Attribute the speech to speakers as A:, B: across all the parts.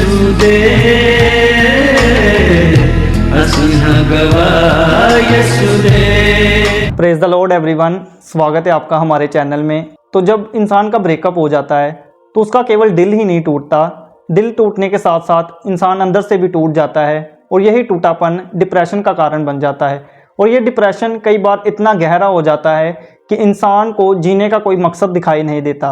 A: यसुदे असिंह गवा यसुदे।
B: Praise the Lord everyone, स्वागत है आपका हमारे चैनल में। तो जब इंसान का ब्रेकअप हो जाता है तो उसका केवल दिल ही नहीं टूटता, दिल टूटने के साथ साथ इंसान अंदर से भी टूट जाता है और यही टूटापन डिप्रेशन का कारण बन जाता है। और ये डिप्रेशन कई बार इतना गहरा हो जाता है कि इंसान को जीने का कोई मकसद दिखाई नहीं देता।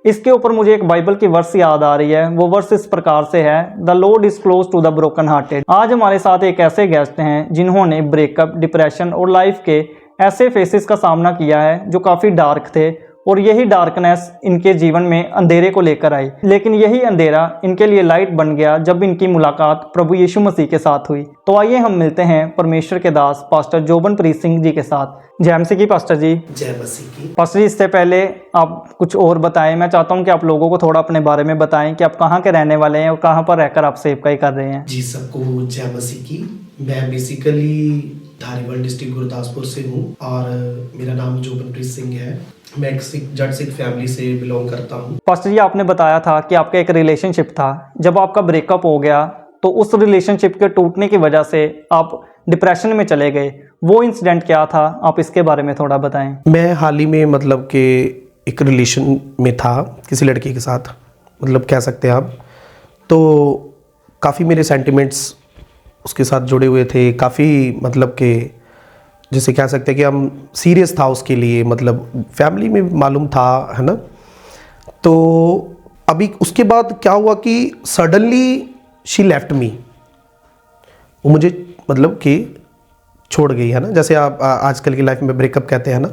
B: इसके ऊपर मुझे एक बाइबल की वर्स याद आ रही है। वो वर्स इस प्रकार से है, the Lord is close to the broken hearted. आज हमारे साथ एक ऐसे गेस्ट हैं जिन्होंने ब्रेकअप, डिप्रेशन और लाइफ के ऐसे फेसेस का सामना किया है जो काफ़ी डार्क थे और यही डार्कनेस इनके जीवन में अंधेरे को लेकर आई। लेकिन यही अंधेरा इनके लिए लाइट बन गया जब इनकी मुलाकात प्रभु यीशु मसीह के साथ हुई। तो आइए हम मिलते हैं परमेश्वर के दास पास्टर जोबनप्रीत सिंह जी के साथ। जय मसीह की पास्टर जी।
C: जय मसीह की।
B: पास्टर जी, इससे पहले आप कुछ और बताएं। मैं चाहता हूं कि आप लोगों को थोड़ा अपने बारे में बताएं कि आप कहां के रहने वाले हैं और कहां पर रहकर आप सेवकाई कर रहे हैं।
C: जी, सबको जय मसीह की। मैं बेसिकली धारीवाल डिस्ट्रिक्ट गुरदासपुर से हूँ और मेरा नाम जोबनप्रीत सिंह है। मैं एक जट सिख फैमिली से बिलोंग करता हूँ।
B: पास्टर जी, आपने बताया था कि आपका एक रिलेशनशिप था। जब आपका ब्रेकअप हो गया तो उस रिलेशनशिप के टूटने की वजह से आप डिप्रेशन में चले गए। वो इंसिडेंट क्या था, आप इसके बारे में थोड़ा बताएं।
C: मैं हाल ही में मतलब कि एक रिलेशन में था किसी लड़की के साथ, मतलब कह सकते हैं आप। तो काफ़ी मेरे सेंटिमेंट्स उसके साथ जुड़े हुए थे, काफ़ी मतलब कि जैसे कह सकते हैं कि हम सीरियस था उसके लिए, मतलब फैमिली में मालूम था, है ना। तो अभी उसके बाद क्या हुआ कि सडनली शी लेफ्ट मी, वो मुझे मतलब कि छोड़ गई, है ना, जैसे आप आजकल की लाइफ में ब्रेकअप कहते हैं ना।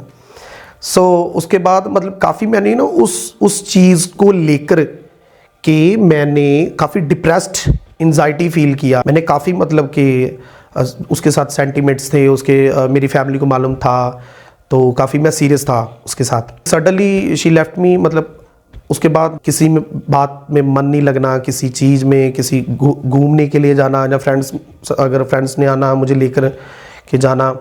C: सो उसके बाद मतलब काफ़ी मैंने ना उस चीज़ को लेकर के मैंने काफ़ी डिप्रेस्ड, एंजाइटी फील किया। मैंने काफ़ी मतलब कि उसके साथ सेंटिमेंट्स थे उसके, मेरी फैमिली को मालूम था, तो काफ़ी मैं सीरियस था उसके साथ। सडनली शी लेफ्ट मी, मतलब उसके बाद किसी में बात में मन नहीं लगना, किसी चीज़ में, किसी घूमने के लिए जाना या अगर फ्रेंड्स ने आना मुझे लेकर के जाना,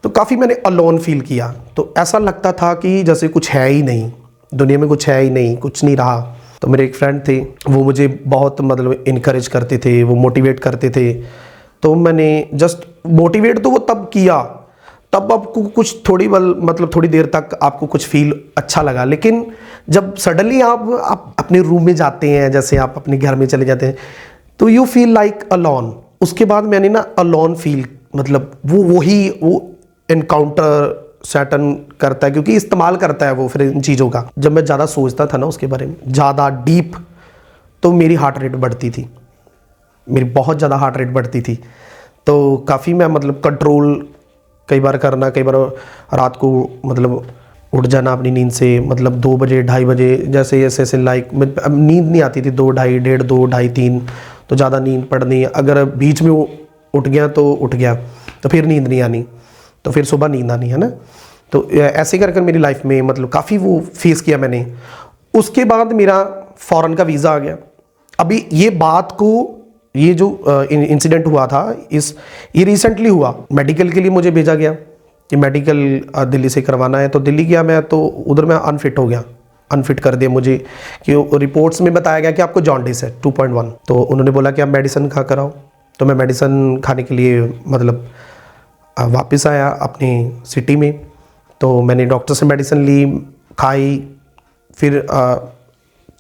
C: तो काफ़ी मैंने अलोन फील किया। तो ऐसा लगता था कि जैसे कुछ है ही नहीं, दुनिया में कुछ है ही नहीं, कुछ नहीं रहा। तो मेरे एक फ्रेंड थे, वो मुझे बहुत मतलब इनकरेज करते थे, वो मोटिवेट करते थे। तो मैंने जस्ट मोटिवेट तो वो तब किया, तब आपको कुछ थोड़ी देर तक आपको कुछ फील अच्छा लगा। लेकिन जब सडनली आप अपने रूम में जाते हैं, जैसे आप अपने घर में चले जाते हैं, तो यू फील लाइक अलोन। उसके बाद मैंने ना अलोन फील, मतलब वो एनकाउंटर सैटन करता है, क्योंकि इस्तेमाल करता है वो फिर इन चीज़ों का। जब मैं ज़्यादा सोचता था ना उसके बारे में, ज़्यादा डीप, तो मेरी हार्ट रेट बढ़ती थी, मेरी बहुत ज़्यादा हार्ट रेट बढ़ती थी। तो काफ़ी मैं मतलब कंट्रोल कई बार करना, कई बार रात को मतलब उठ जाना अपनी नींद से, मतलब 2 बजे 2:30 बजे, जैसे ऐसे लाइक नींद नहीं आती थी, 2, 2:30, 1:30, 2, 2:30, 3, तो ज़्यादा नींद पड़नी। अगर बीच में वो उठ गया तो उठ गया, तो फिर नींद नहीं आनी, तो फिर सुबह नींद आनी, है ना। तो ऐसे कर मेरी लाइफ में मतलब काफ़ी वो फेस किया मैंने। उसके बाद मेरा फ़ॉरेन का वीज़ा आ गया। अभी ये बात को, ये जो इंसिडेंट हुआ था, ये रिसेंटली हुआ। मेडिकल के लिए मुझे भेजा गया कि मेडिकल दिल्ली से करवाना है। तो दिल्ली गया मैं, तो उधर मैं अनफिट हो गया, अनफिट कर दिया मुझे, कि रिपोर्ट्स में बताया गया कि आपको जॉन्डिस है 2.1। तो उन्होंने बोला कि आप मेडिसिन खा कर आओ। तो मैं मेडिसिन खाने के लिए मतलब वापस आया अपनी सिटी में। तो मैंने डॉक्टर से मेडिसिन ली, खाई, फिर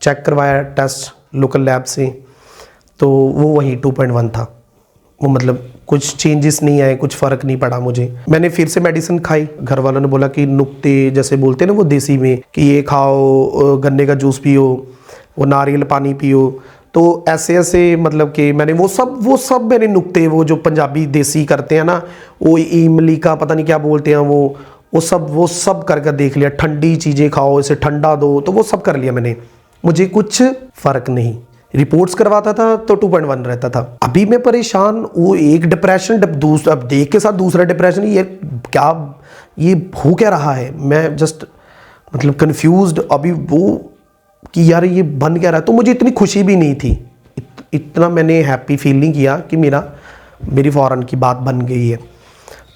C: चेक करवाया टेस्ट लोकल लैब से, तो वो वही 2.1 था। वो मतलब कुछ चेंजेस नहीं आए, कुछ फ़र्क नहीं पड़ा मुझे। मैंने फिर से मेडिसिन खाई। घर वालों ने बोला कि नुक्ते जैसे बोलते हैं ना वो देसी में, कि ये खाओ, गन्ने का जूस पियो, वो नारियल पानी पियो। तो ऐसे मतलब कि मैंने वो सब मैंने नुक्ते, वो जो पंजाबी देसी करते हैं ना, वो इमली का पता नहीं क्या बोलते हैं, वो सब कर देख लिया। ठंडी चीज़ें खाओ, इसे ठंडा दो, तो वो सब कर लिया मैंने, मुझे कुछ फ़र्क नहीं। रिपोर्ट्स करवाता था तो 2.1 रहता था। अभी मैं परेशान, वो एक डिप्रेशन, अब देख के साथ दूसरा डिप्रेशन, ये हो क्या रहा है। मैं जस्ट मतलब कंफ्यूज्ड अभी वो कि यार ये बन क्या रहा है। तो मुझे इतनी खुशी भी नहीं थी, इतना मैंने हैप्पी फील नहीं किया कि मेरी फ़ॉरेन की बात बन गई है।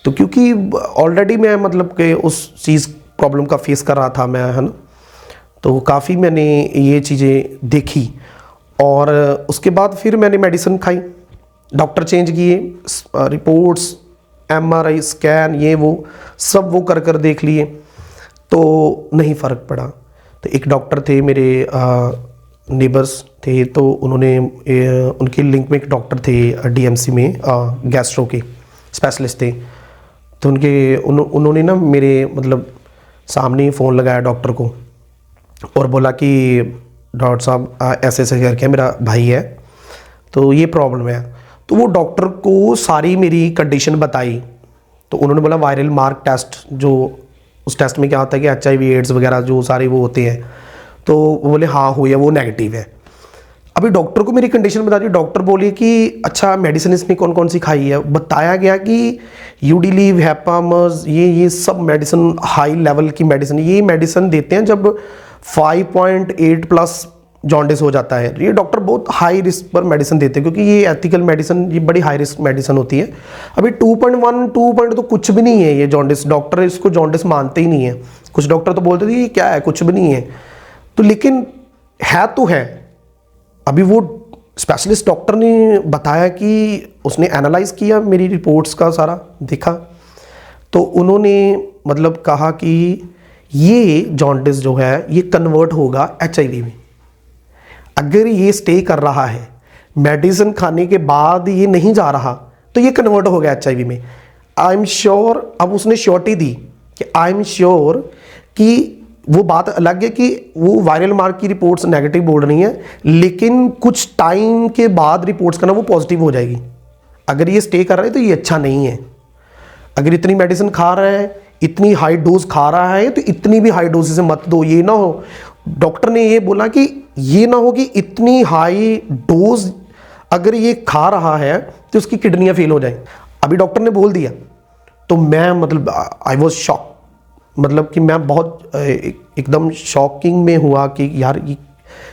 C: तो क्योंकि ऑलरेडी मैं मतलब कि उस चीज़ प्रॉब्लम का फेस कर रहा था मैं, है ना। तो काफ़ी मैंने ये चीज़ें देखी और उसके बाद फिर मैंने मेडिसिन खाई, डॉक्टर चेंज किए, रिपोर्ट्स, MRI स्कैन, ये वो सब वो कर कर देख लिए, तो नहीं फ़र्क पड़ा। तो एक डॉक्टर थे मेरे नेबर्स थे, तो उन्होंने उनके लिंक में एक डॉक्टर थे DMC में, गैस्ट्रो के स्पेशलिस्ट थे। तो उन्होंने ना मेरे मतलब सामने ही फ़ोन लगाया डॉक्टर को और बोला कि डॉक्टर साहब ऐसे ऐसे करके मेरा भाई है तो ये प्रॉब्लम है। तो वो डॉक्टर को सारी मेरी कंडीशन बताई। तो उन्होंने बोला वायरल मार्क टेस्ट, जो उस टेस्ट में क्या होता है कि HIV एड्स वगैरह जो सारे वो होते हैं, तो वो बोले हाँ हो या वो नेगेटिव है। अभी डॉक्टर को मेरी कंडीशन बता दी, डॉक्टर बोले कि अच्छा मेडिसिन इसने कौन कौन सी खाई है। बताया गया कि यूडिलीव, हैपामर्स, ये सब मेडिसिन हाई लेवल की मेडिसिन, ये मेडिसिन देते हैं जब 5.8 प्लस जॉन्डिस हो जाता है। ये डॉक्टर बहुत हाई रिस्क पर मेडिसिन देते हैं, क्योंकि ये एथिकल मेडिसिन, ये बड़ी हाई रिस्क मेडिसिन होती है। अभी 2.1, 2 तो कुछ भी नहीं है ये जॉन्डिस, डॉक्टर इसको जॉन्डिस मानते ही नहीं है। कुछ डॉक्टर तो बोलते थे ये क्या है, कुछ भी नहीं है, तो लेकिन है तो है। अभी वो स्पेशलिस्ट डॉक्टर ने बताया कि उसने एनालाइज किया मेरी रिपोर्ट्स का सारा देखा, तो उन्होंने मतलब कहा कि ये जॉन्डिस जो है ये कन्वर्ट होगा HIV में। अगर ये स्टे कर रहा है, मेडिसिन खाने के बाद ये नहीं जा रहा, तो ये कन्वर्ट हो गया HIV में। आई एम श्योर, अब उसने श्योरिटी दी कि आई एम श्योर कि वो बात अलग है कि वो वायरल मार्क की रिपोर्ट्स नेगेटिव बोल रही हैं, लेकिन कुछ टाइम के बाद रिपोर्ट्स का ना वो पॉजिटिव हो जाएगी। अगर ये स्टे कर रहा है तो ये अच्छा नहीं है। अगर इतनी मेडिसिन खा रहा है, इतनी हाई डोज खा रहा है, तो इतनी भी हाई डोज से मत दो। ये ना हो, डॉक्टर ने ये बोला कि ये ना हो कि इतनी हाई डोज अगर ये खा रहा है तो उसकी किडनियां फेल हो जाएं। अभी डॉक्टर ने बोल दिया, तो मैं मतलब आई वॉज शॉक, मतलब कि मैं बहुत एकदम शॉकिंग में हुआ कि यार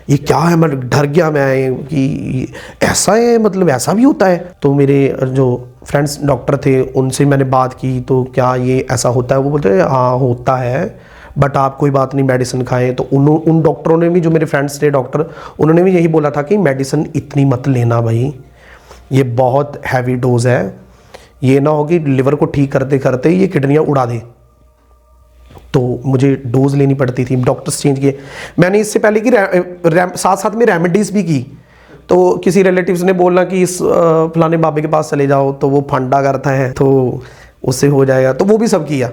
C: ये क्या है। मैं डर गया मैं कि ऐसा है, मतलब ऐसा भी होता है। तो मेरे जो फ्रेंड्स डॉक्टर थे उनसे मैंने बात की, तो क्या ये ऐसा होता है? वो बोलते हैं हाँ होता है, बट आप कोई बात नहीं मेडिसिन खाएं। तो उन डॉक्टरों ने भी, जो मेरे फ्रेंड्स थे डॉक्टर, उन्होंने भी यही बोला था कि मेडिसिन इतनी मत लेना भाई, ये बहुत हैवी डोज है, ये ना हो कि लिवर को ठीक करते करते ये किडनियाँ उड़ा दे। तो मुझे डोज लेनी पड़ती थी, डॉक्टर्स चेंज किए। मैंने इससे पहले कि साथ साथ में रेमेडीज़ भी की। तो किसी रिलेटिव्स ने बोला कि इस फलाने बाबे के पास चले जाओ, तो वो फंडा करता है तो उससे हो जाएगा, तो वो भी सब किया।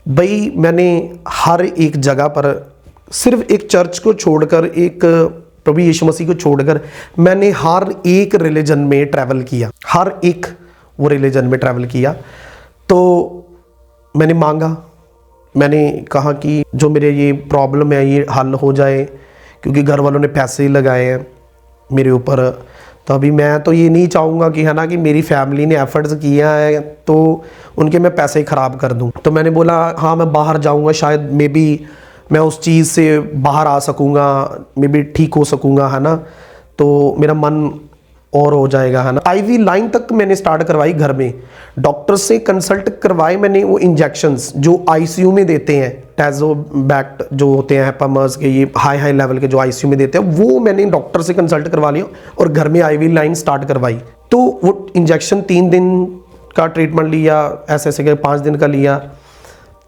C: भाई मैंने हर एक जगह पर, सिर्फ एक चर्च को छोड़कर, एक प्रभु यीशु मसीह को छोड़कर, मैंने हर एक रिलीजन में ट्रैवल किया, हर एक वो रिलीजन में ट्रैवल किया। तो मैंने मांगा, मैंने कहा कि जो मेरे ये प्रॉब्लम है ये हल हो जाए, क्योंकि घर वालों ने पैसे लगाए हैं मेरे ऊपर। तो अभी मैं तो ये नहीं चाहूँगा कि है ना कि मेरी फैमिली ने एफर्ट्स किया है तो उनके मैं पैसे ख़राब कर दूँ। तो मैंने बोला हाँ मैं बाहर जाऊँगा, शायद मे बी मैं उस चीज़ से बाहर आ सकूँगा, मे बी ठीक हो सकूँगा, है ना, तो मेरा मन और हो जाएगा, है ना। IV लाइन तक मैंने स्टार्ट करवाई घर में, डॉक्टर से कंसल्ट करवाए मैंने। वो इंजेक्शंस जो ICU में देते हैं, टैजोबैक्ट जो होते हैं, हैपामर्स के, ये हाई लेवल के जो ICU में देते हैं, वो मैंने डॉक्टर से कंसल्ट करवा लिया और घर में IV लाइन स्टार्ट करवाई। तो वो इंजेक्शन 3 दिन का ट्रीटमेंट लिया, ऐसे ऐसे 5 दिन का लिया।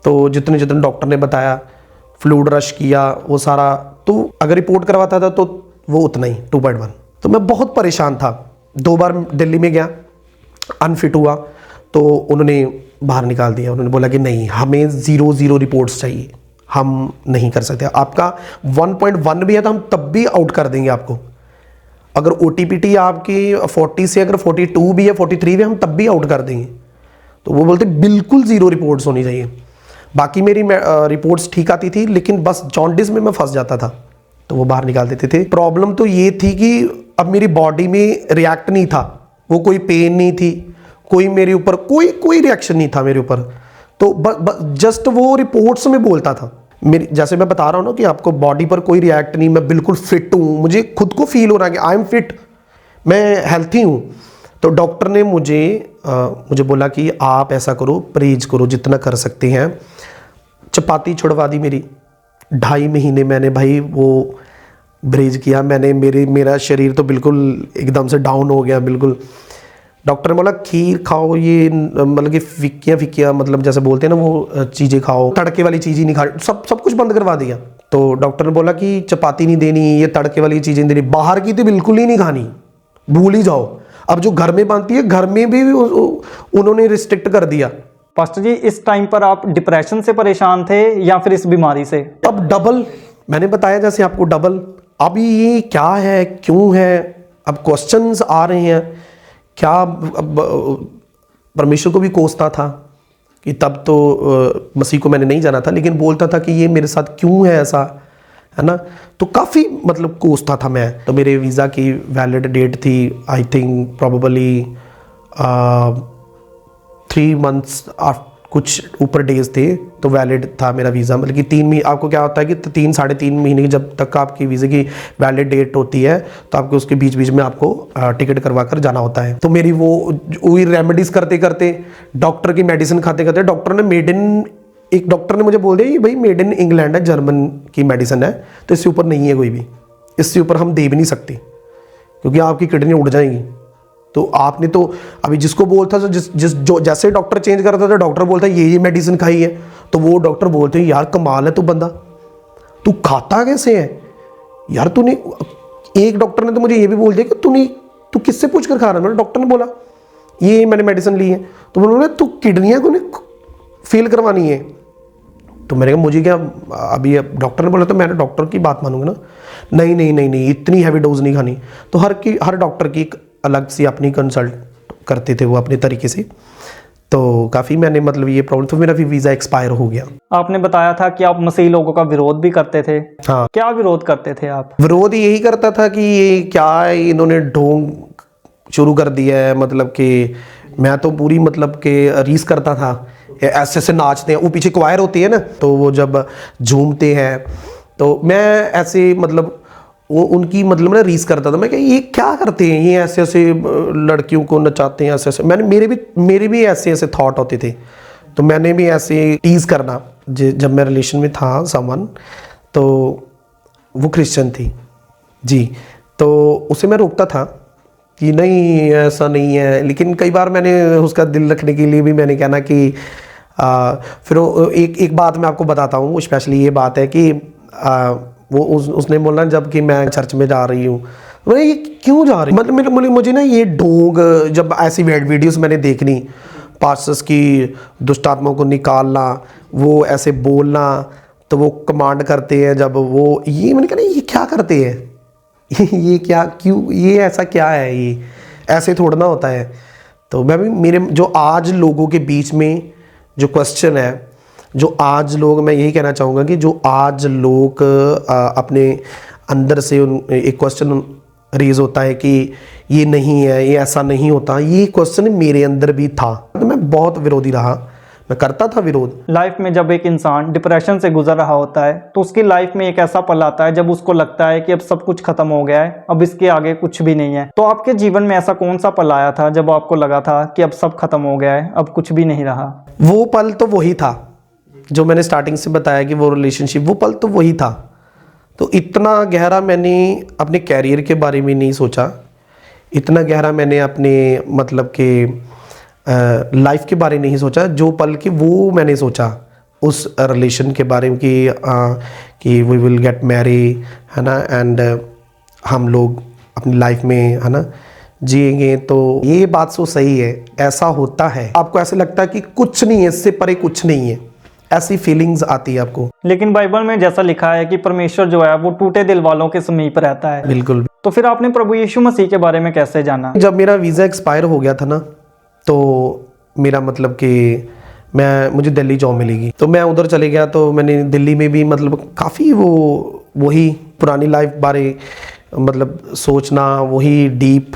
C: तो जितने जितने डॉक्टर ने बताया, फ्लूइड रश किया, वो सारा। तो अगर रिपोर्ट करवाता था तो वो उतना ही 2.1। तो मैं बहुत परेशान था। 2 बार दिल्ली में गया, अनफिट हुआ, तो उन्होंने बाहर निकाल दिया। उन्होंने बोला कि नहीं, हमें 0 रिपोर्ट्स चाहिए, हम नहीं कर सकते। आपका 1.1 भी है तो हम तब भी आउट कर देंगे आपको। अगर OTPT आपकी 40 से अगर 42 भी है, 43 भी, हम तब भी आउट कर देंगे। तो वो बोलते बिल्कुल 0 रिपोर्ट्स होनी चाहिए। बाकी मेरी रिपोर्ट्स ठीक आती थी, लेकिन बस जॉन्डिस में मैं फंस जाता था, तो वो बाहर निकाल देते थे। प्रॉब्लम तो ये थी कि अब मेरी बॉडी में रिएक्ट नहीं था, वो कोई पेन नहीं थी, कोई मेरे ऊपर कोई रिएक्शन नहीं था मेरे ऊपर। तो जस्ट वो रिपोर्ट्स में बोलता था। मेरी, जैसे मैं बता रहा हूँ ना कि आपको बॉडी पर कोई रिएक्ट नहीं, मैं बिल्कुल फिट हूँ, मुझे खुद को फील हो रहा है कि आई एम फिट, मैं हेल्थी हूँ। तो डॉक्टर ने मुझे बोला कि आप ऐसा करो, परहेज करो जितना कर सकते हैं। चपाती छुड़वा दी मेरी। 2.5 महीने मैंने भाई वो ब्रेज किया मैंने, मेरा शरीर तो बिल्कुल एकदम से डाउन हो गया बिल्कुल। डॉक्टर ने बोला खीर खाओ, ये मतलब कि फिक्कियाँ मतलब जैसे बोलते हैं ना वो चीज़ें खाओ, तड़के वाली चीज़ ही नहीं खानी, सब कुछ बंद करवा दिया। तो डॉक्टर ने बोला कि चपाती नहीं देनी, ये तड़के वाली चीज़ें देनी, बाहर की तो बिल्कुल ही नहीं खानी, भूल ही जाओ। अब जो घर में बनती है घर में भी उन्होंने रिस्ट्रिक्ट कर दिया।
B: पास्टर जी, इस टाइम पर आप डिप्रेशन से परेशान थे या फिर इस बीमारी से?
C: अब डबल, मैंने बताया जैसे आपको डबल। अब ये क्या है, क्यों है, अब क्वेश्चंस आ रहे हैं क्या। अब परमेश्वर को भी कोसता था कि तब तो मसीह को मैंने नहीं जाना था, लेकिन बोलता था कि ये मेरे साथ क्यों है ऐसा, है ना। तो काफ़ी मतलब कोसता था मैं। तो मेरे वीज़ा की वैलिड डेट थी आई थिंक प्रॉबली 3 मंथ्स कुछ ऊपर डेज थे तो वैलिड था मेरा वीज़ा। मतलब कि 3 महीने, आपको क्या होता है कि 3 साढ़े 3 महीने जब तक आपकी वीज़े की वैलिड डेट होती है तो आपको उसके बीच बीच में आपको टिकट करवा कर जाना होता है। तो मेरी वही रेमेडीज़ करते करते, डॉक्टर की मेडिसिन खाते खाते, डॉक्टर ने एक डॉक्टर ने मुझे बोल दिया कि भाई मेड इन इंग्लैंड है, जर्मन की मेडिसिन है, तो इससे ऊपर नहीं है कोई भी, इससे ऊपर हम दे भी नहीं सकते क्योंकि आपकी किडनी उड़ जाएंगी। तो आपने तो अभी जिसको बोलता था, जो जैसे डॉक्टर चेंज करता था, डॉक्टर बोलता ये मेडिसिन खाई है, तो वो डॉक्टर बोलते हैं यार कमाल है तू बंदा, तू खाता कैसे है यार तूने। एक डॉक्टर ने तो मुझे ये भी बोल दिया कि तू किससे पूछ कर खा रहा है। मेरे डॉक्टर ने बोला ये मैंने मेडिसिन ली है, तो उन्होंने तू किडनियाँ को फेल करवानी है। तो मैंने कहा मुझे क्या, अभी डॉक्टर ने बोला तो मैंने डॉक्टर की बात मानूंगा ना। नहीं इतनी हैवी डोज नहीं खानी। तो हर डॉक्टर की एक अलग सी अपनी कंसल्ट करते थे वो अपने तरीके से। तो काफ़ी मैंने मतलब ये प्रॉब्लम, तो मेरा भी वीज़ा एक्सपायर हो गया।
B: आपने बताया था कि आप मसीह लोगों का विरोध भी करते थे।
C: हाँ,
B: क्या विरोध करते थे आप?
C: विरोध यही करता था कि ये क्या है, इन्होंने ढोंग शुरू कर दिया है। मतलब कि मैं तो पूरी मतलब कि रीस करता था, ऐसे नाचते हैं, वो पीछे क्वायर होती है ना, तो वो जब झूमते हैं तो मैं ऐसे मतलब वो उनकी मतलब ना रीस करता था। मैं क्या ये क्या करते हैं, ये ऐसे ऐसे लड़कियों को नचाते हैं, ऐसे ऐसे। मेरे भी ऐसे ऐसे थॉट होते थे, तो मैंने भी ऐसे टीज़ करना। जब मैं रिलेशन में था समवन, तो वो क्रिश्चियन थी जी, तो उसे मैं रोकता था कि नहीं ऐसा नहीं है। लेकिन कई बार मैंने उसका दिल रखने के लिए भी मैंने कहना कि फिर एक बात मैं आपको बताता हूँ, स्पेशली ये बात है कि वो उसने बोला जबकि मैं चर्च में जा रही हूँ, मैंने ये क्यों जा रही, मतलब मुझे ना ये ढोंग, जब ऐसी वीडियोस मैंने देखनी, पास्टर्स की दुष्ट आत्माओं को निकालना, वो ऐसे बोलना, तो वो कमांड करते हैं जब वो, ये मैंने कहा ये क्या करते हैं ये क्या, क्यों, ये ऐसा क्या है, ये ऐसे थोड़ा ना होता है। तो मैं भी मेरे जो आज लोगों के बीच में जो क्वेश्चन है, जो आज लोग, मैं यही कहना चाहूँगा कि जो आज लोग अपने अंदर से एक क्वेश्चन रेज होता है कि ये नहीं है, ये ऐसा नहीं होता, ये क्वेश्चन मेरे अंदर भी था। तो मैं बहुत विरोधी रहा, मैं करता था विरोध।
B: लाइफ में जब एक इंसान डिप्रेशन से गुजर रहा होता है तो उसकी लाइफ में एक ऐसा पल आता है जब उसको लगता है कि अब सब कुछ खत्म हो गया है, अब इसके आगे कुछ भी नहीं है। तो आपके जीवन में ऐसा कौन सा पल आया था जब आपको लगा था कि अब सब खत्म हो गया है, अब कुछ भी नहीं रहा?
C: वो पल तो वही था जो मैंने स्टार्टिंग से बताया कि वो रिलेशनशिप, वो पल तो वही था। तो इतना गहरा मैंने अपने कैरियर के बारे में नहीं सोचा, इतना गहरा मैंने अपने मतलब के लाइफ के बारे में नहीं सोचा। जो पल के वो मैंने सोचा उस रिलेशन के बारे में कि वी विल गेट मैरी, है ना, एंड हम लोग अपनी लाइफ में, है ना, जिएंगे। तो ये बात तो सही है, ऐसा होता है। आपको ऐसे लगता है कि कुछ नहीं है, इससे परे कुछ नहीं है, ऐसी फीलिंग्स आती है आपको।
B: लेकिन बाइबल में जैसा लिखा है कि परमेश्वर जो है वो टूटे दिल वालों के समीप रहता है।
C: बिल्कुल।
B: तो फिर आपने प्रभु यीशु मसीह के बारे में कैसे जाना?
C: जब मेरा वीज़ा एक्सपायर हो गया था ना, तो मेरा मतलब कि मुझे दिल्ली जॉब मिलेगी, तो मैं उधर चले गया। तो मैंने दिल्ली में भी मतलब काफ़ी वही पुरानी लाइफ बारे मतलब सोचना, वही डीप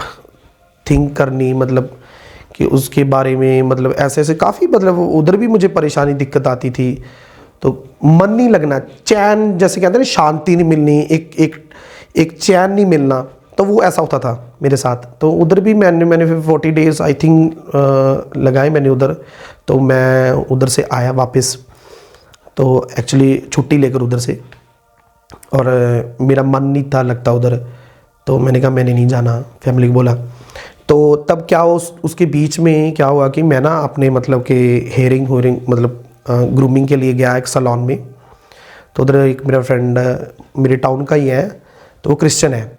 C: थिंक करनी, मतलब कि उसके बारे में मतलब ऐसे ऐसे काफ़ी मतलब उधर भी मुझे परेशानी दिक्कत आती थी। तो मन नहीं लगना, चैन जैसे कहते हैं ना, शांति नहीं मिलनी, एक चैन नहीं मिलना, तो वो ऐसा होता था मेरे साथ। तो उधर भी मैंने फिर 40 डेज़ आई थिंक लगाए मैंने उधर। तो मैं उधर से आया वापस, तो एक्चुअली छुट्टी लेकर उधर से। और मेरा मन नहीं था लगता उधर, तो मैंने कहा मैंने नहीं जाना, फैमिली को बोला। तो तब क्या उसके बीच में क्या हुआ कि मैं ना अपने मतलब कि हेयरिंग मतलब ग्रूमिंग के लिए गया एक सैलून में। तो उधर एक मेरा फ्रेंड मेरे टाउन का ही है, तो वो क्रिश्चियन है,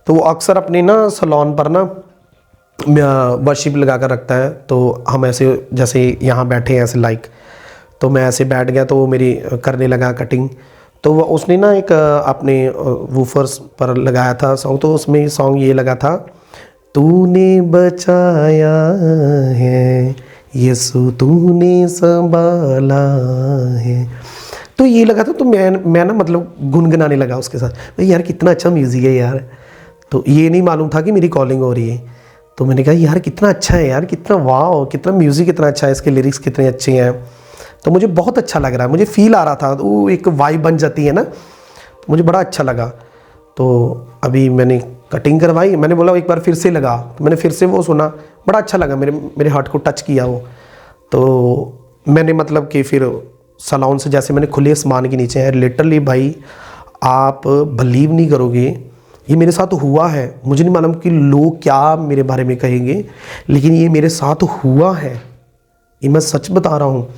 C: तो वो अक्सर अपने ना सैलून पर ना वर्शिप लगा कर रखता है। तो हम ऐसे जैसे यहाँ बैठे हैं ऐसे लाइक, तो मैं ऐसे बैठ गया, तो वो मेरी करने लगा कटिंग। तो वो उसने ना एक अपने वूफर्स पर लगाया था सॉन्ग, तो उसमें सॉन्ग ये लगा था, तूने बचाया है यीशु तूने संभाला है। तो ये लगा था, तो मैं ना मतलब गुनगुनाने लगा उसके साथ। यार कितना अच्छा म्यूज़िक है यार। तो ये नहीं मालूम था कि मेरी कॉलिंग हो रही है। तो मैंने कहा यार कितना अच्छा है यार, कितना वाह, कितना म्यूज़िक कितना अच्छा है, इसके लिरिक्स कितने अच्छे हैं। तो मुझे बहुत अच्छा लग रहा है, मुझे फील आ रहा था, तो वो एक वाइब बन जाती है ना, तो मुझे बड़ा अच्छा लगा। तो अभी मैंने कटिंग करवाई, मैंने बोला एक बार फिर से लगा, तो मैंने फिर से वो सुना, बड़ा अच्छा लगा, मेरे हार्ट को टच किया वो। तो मैंने मतलब कि फिर सैलून से जैसे मैंने खुले आसमान के नीचे है, लिटरली भाई आप बिलीव नहीं करोगे, ये मेरे साथ हुआ है। मुझे नहीं मालूम कि लोग क्या मेरे बारे में कहेंगे, लेकिन ये मेरे साथ हुआ है, ये मैं सच बता रहा हूँ।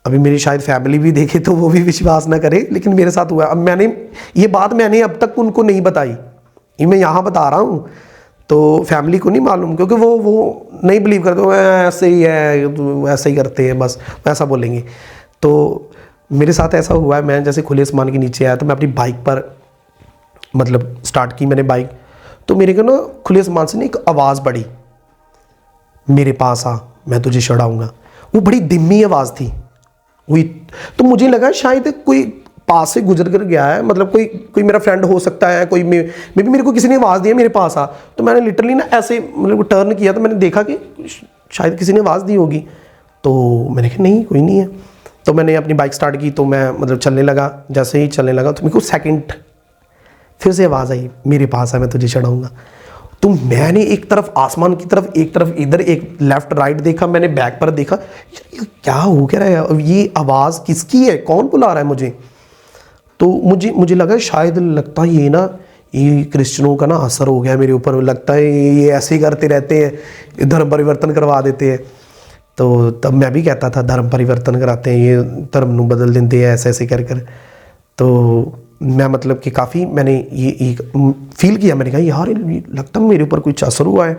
C: अभी मेरी शायद फैमिली भी देखे तो वो भी विश्वास ना करे, लेकिन मेरे साथ हुआ है। अब ये बात मैंने अब तक उनको नहीं बताई, ये मैं यहाँ बता रहा हूँ, तो फैमिली को नहीं मालूम, क्योंकि वो नहीं बिलीव करते, वो ऐसे ही है, तो ऐसे ही करते हैं, बस वैसा बोलेंगे। तो मेरे साथ ऐसा हुआ है, मैं जैसे खुले आसमान के नीचे आया, तो मैं अपनी बाइक पर मतलब स्टार्ट की मैंने बाइक, तो मेरे को ना खुले आसमान से ना एक आवाज़ पड़ी, मेरे पास आ मैं तुझे छुड़ाऊंगा। वो बड़ी धीमी आवाज़ थी हुई, तो मुझे लगा शायद कोई पास से गुजर कर गया है, मतलब कोई मेरा फ्रेंड हो सकता है, कोई मे भी मेरे को किसी ने आवाज़ दी है मेरे पास आ। तो मैंने लिटरली ना ऐसे मतलब टर्न किया, तो मैंने देखा कि शायद किसी ने आवाज़ दी होगी। तो मैंने कहा नहीं कोई नहीं है। तो मैंने अपनी बाइक स्टार्ट की, तो मैं मतलब चलने लगा, जैसे ही चलने लगा तो मेरे को सेकंड फिर से आवाज़ आई, मेरे पास है मैं तुझे चढ़ाऊँगा। तो मैंने एक तरफ आसमान की तरफ, एक तरफ इधर, एक लेफ्ट राइट देखा, मैंने बैक पर देखा, ये क्या हो क्या रहा है, अब ये आवाज़ किसकी है, कौन बुला रहा है मुझे। तो मुझे लगा शायद लगता है ये क्रिश्चियनों का ना असर हो गया मेरे ऊपर, लगता है ये ऐसे ही करते रहते हैं, धर्म परिवर्तन करवा देते हैं। तो तब मैं भी कहता था धर्म परिवर्तन कराते हैं, ये धर्म ਨੂੰ बदल देते हैं ऐसे ऐसे कर कर। तो मैं मतलब कि काफ़ी मैंने ये फील किया, मैंने कहा यार लगता है मेरे ऊपर कुछ असर हुआ है,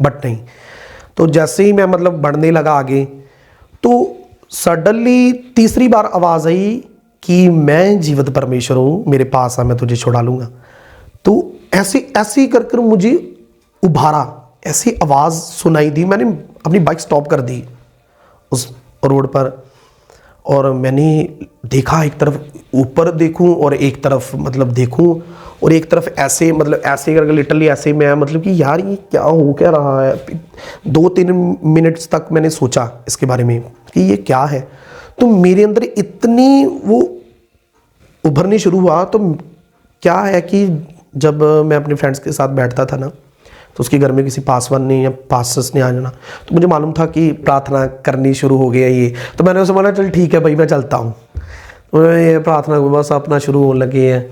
C: बट नहीं। तो जैसे ही मैं मतलब बढ़ने लगा आगे, तो सडनली तीसरी बार आवाज़ आई कि मैं जीवित परमेश्वर हूँ, मेरे पास आ मैं तुझे छुड़ा लूँगा। तो ऐसे कर कर मुझे उभारा, ऐसी आवाज़ सुनाई दी। मैंने अपनी बाइक स्टॉप कर दी उस रोड पर, और मैंने देखा एक तरफ ऊपर देखूं और एक तरफ मतलब देखूं, और एक तरफ ऐसे मतलब ऐसे करके लिटरली ऐसे मैं मतलब कि यार ये क्या हो क्या रहा है। 2-3 मिनट्स तक मैंने सोचा इसके बारे में कि ये क्या है। तो मेरे अंदर इतनी वो उभरनी शुरू हुआ। तो क्या है कि जब मैं अपने फ्रेंड्स के साथ बैठता था ना, तो उसके घर में किसी पासवान ने या पास्टर्स ने आ जाना, तो मुझे मालूम था कि प्रार्थना करनी शुरू हो गया ये। तो मैंने उसे बोला चल ठीक है भाई मैं चलता हूँ, तो ये प्रार्थना को बस अपना शुरू होने लगे हैं।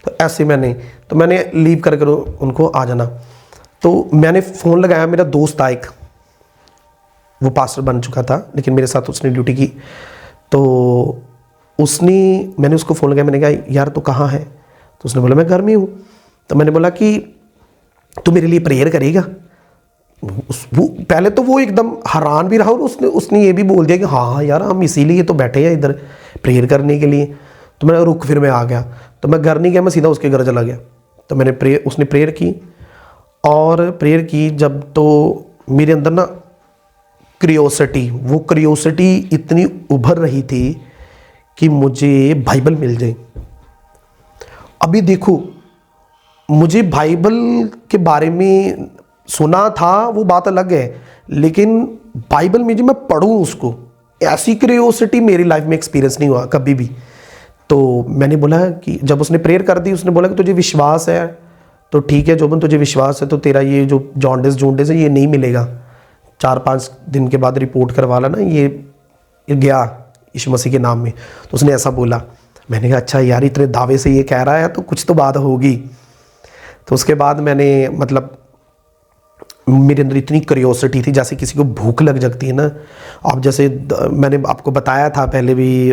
C: तो ऐसे मैंने लीव कर कर उनको आ जाना। तो मैंने फ़ोन लगाया, मेरा दोस्त था एक, वो पास्टर बन चुका था, लेकिन मेरे साथ उसने ड्यूटी की। तो मैंने उसको फ़ोन लगाया, मैंने कहा यार तू कहाँ है। तो उसने बोला मैं घर में हूँ। तो मैंने बोला कि तू मेरे लिए प्रेयर करेगा। वो पहले तो वो एकदम हैरान भी रहा, और उसने ये भी बोल दिया कि हाँ यार हम इसीलिए तो बैठे हैं इधर प्रेयर करने के लिए। तो मैं रुक, फिर मैं आ गया। तो मैं घर नहीं गया, मैं सीधा उसके घर चला गया। तो मैंने उसने प्रेयर की, और प्रेयर की जब, तो मेरे अंदर ना वो क्रियोसिटी इतनी उभर रही थी कि मुझे बाइबल मिल जाए। अभी देखो, मुझे बाइबल के बारे में सुना था वो बात अलग है, लेकिन बाइबल में जो मैं पढ़ूँ उसको, ऐसी क्यूरियोसिटी मेरी लाइफ में एक्सपीरियंस नहीं हुआ कभी भी। तो मैंने बोला कि जब उसने प्रेयर कर दी, उसने बोला कि तुझे विश्वास है तो ठीक है, जोबन तुझे विश्वास है तो तेरा ये जो जॉन्डिस है ये नहीं मिलेगा, 4-5 दिन के बाद रिपोर्ट करवा लेना, ये गया यीशु मसीह के नाम में। तो उसने ऐसा बोला। मैंने कहा अच्छा यार इतने दावे से ये कह रहा है तो कुछ तो बात होगी। तो उसके बाद मैंने मतलब मेरे अंदर इतनी क्यूरियोसिटी थी, जैसे किसी को भूख लग जाती है ना। अब जैसे मैंने आपको बताया था पहले भी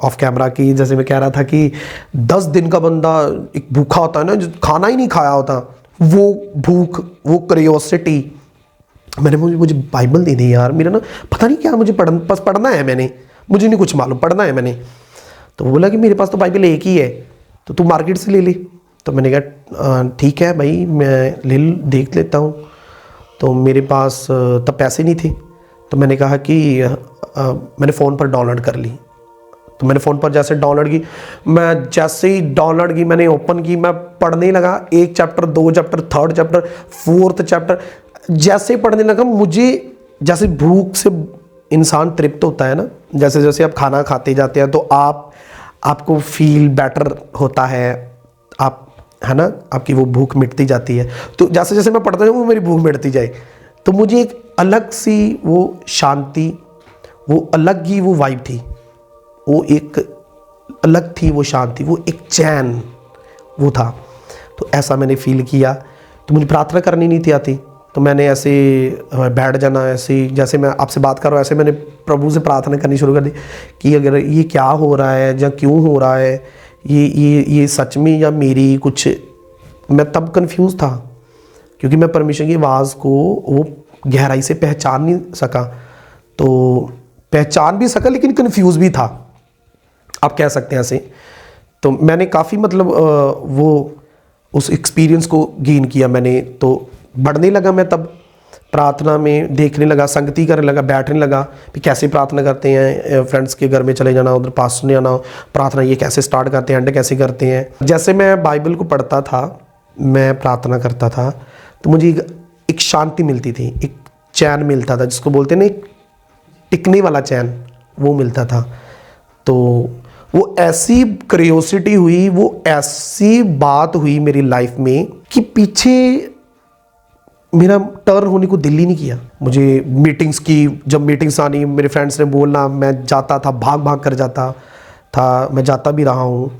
C: ऑफ कैमरा की, जैसे मैं कह रहा था कि 10 दिन का बंदा एक भूखा होता है ना, जो खाना ही नहीं खाया होता, वो भूख, वो क्यूरियोसिटी। मैंने मुझे बाइबल दे दी यार, मेरा ना पता नहीं क्या मुझे पढ़ना है, मुझे नहीं कुछ मालूम, पढ़ना है मैंने। तो वो बोला कि मेरे पास तो बाइबल एक ही है, तो तू मार्केट से ले ले। तो मैंने कहा ठीक है भाई, मैं देख लेता हूँ। तो मेरे पास तब पैसे नहीं थे, तो मैंने कहा कि मैंने फ़ोन पर डाउनलोड कर ली। तो मैंने फ़ोन पर जैसे डाउनलोड की, मैं जैसे ही डाउनलोड की, मैंने ओपन की, मैं पढ़ने लगा। 1 chapter, 2 chapter, 3rd chapter, 4th chapter, जैसे ही पढ़ने लगा, मुझे जैसे भूख से इंसान तृप्त होता है ना, जैसे जैसे आप खाना खाते जाते हैं तो आपको फील बेटर होता है, आप है ना, आपकी वो भूख मिटती जाती है। तो जैसे जैसे मैं पढ़ता जाऊँ वो मेरी भूख मिटती जाए, तो मुझे एक अलग सी वो शांति, वो अलग ही वो वाइब थी, वो एक अलग थी वो शांति, वो एक चैन वो था। तो ऐसा मैंने फील किया। तो मुझे प्रार्थना करनी नहीं थी आती, तो मैंने ऐसे बैठ जाना, ऐसे जैसे मैं आपसे बात कर रहा हूँ, ऐसे मैंने प्रभु से प्रार्थना करनी शुरू कर दी कि अगर ये क्या हो रहा है या क्यों हो रहा है, ये सच में या मेरी कुछ। मैं तब कंफ्यूज था, क्योंकि मैं परमेश्वर की आवाज़ को वो गहराई से पहचान नहीं सका। तो पहचान भी सका लेकिन कंफ्यूज भी था, आप कह सकते हैं ऐसे। तो मैंने काफ़ी मतलब वो उस एक्सपीरियंस को गेन किया मैंने। तो बढ़ने लगा मैं तब प्रार्थना में, देखने लगा, संगति करने लगा, बैठने लगा कि कैसे प्रार्थना करते हैं, फ्रेंड्स के घर में चले जाना, उधर पास ने आना, प्रार्थना ये कैसे स्टार्ट करते हैं, एंड कैसे करते हैं। जैसे मैं बाइबल को पढ़ता था, मैं प्रार्थना करता था, तो मुझे एक शांति मिलती थी, एक चैन मिलता था, जिसको बोलते हैं ना टिकने वाला चैन, वो मिलता था। तो वो ऐसी क्यूरियोसिटी हुई, वो ऐसी बात हुई मेरी लाइफ में कि पीछे मेरा टर्न होने को दिल ही नहीं किया। मुझे मीटिंग्स की, जब मीटिंग्स आनी, मेरे फ्रेंड्स ने बोलना, मैं जाता था, भाग भाग कर जाता था, मैं जाता भी रहा हूँ।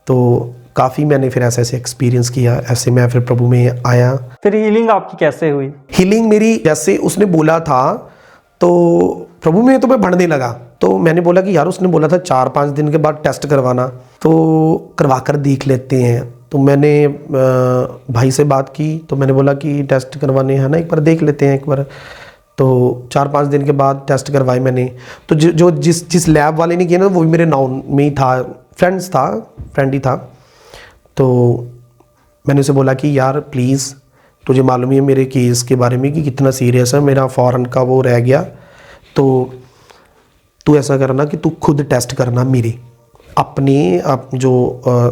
C: तो काफ़ी मैंने फिर ऐसे एक्सपीरियंस किया, ऐसे मैं फिर प्रभु में आया।
B: फिर हीलिंग आपकी कैसे हुई?
C: हीलिंग मेरी जैसे उसने बोला था, तो प्रभु में तो मैं बढ़ने लगा। तो मैंने बोला कि यार, उसने बोला था 4-5 दिन के बाद टेस्ट करवाना, तो करवा कर देख लेते हैं। तो मैंने भाई से बात की, तो मैंने बोला कि टेस्ट करवाने हैं ना, एक बार देख लेते हैं एक बार। तो 4-5 दिन के बाद टेस्ट करवाए मैंने। तो जो जिस लैब वाले ने किया ना, वो भी मेरे नाउन में ही था, फ्रेंड ही था। तो मैंने उसे बोला कि यार प्लीज़, तुझे मालूम ही है मेरे केस के बारे में कि कितना सीरियस है, मेरा फॉरेन का वो रह गया, तो तू ऐसा करना कि तू खुद टेस्ट करना, मेरे अपने आप जो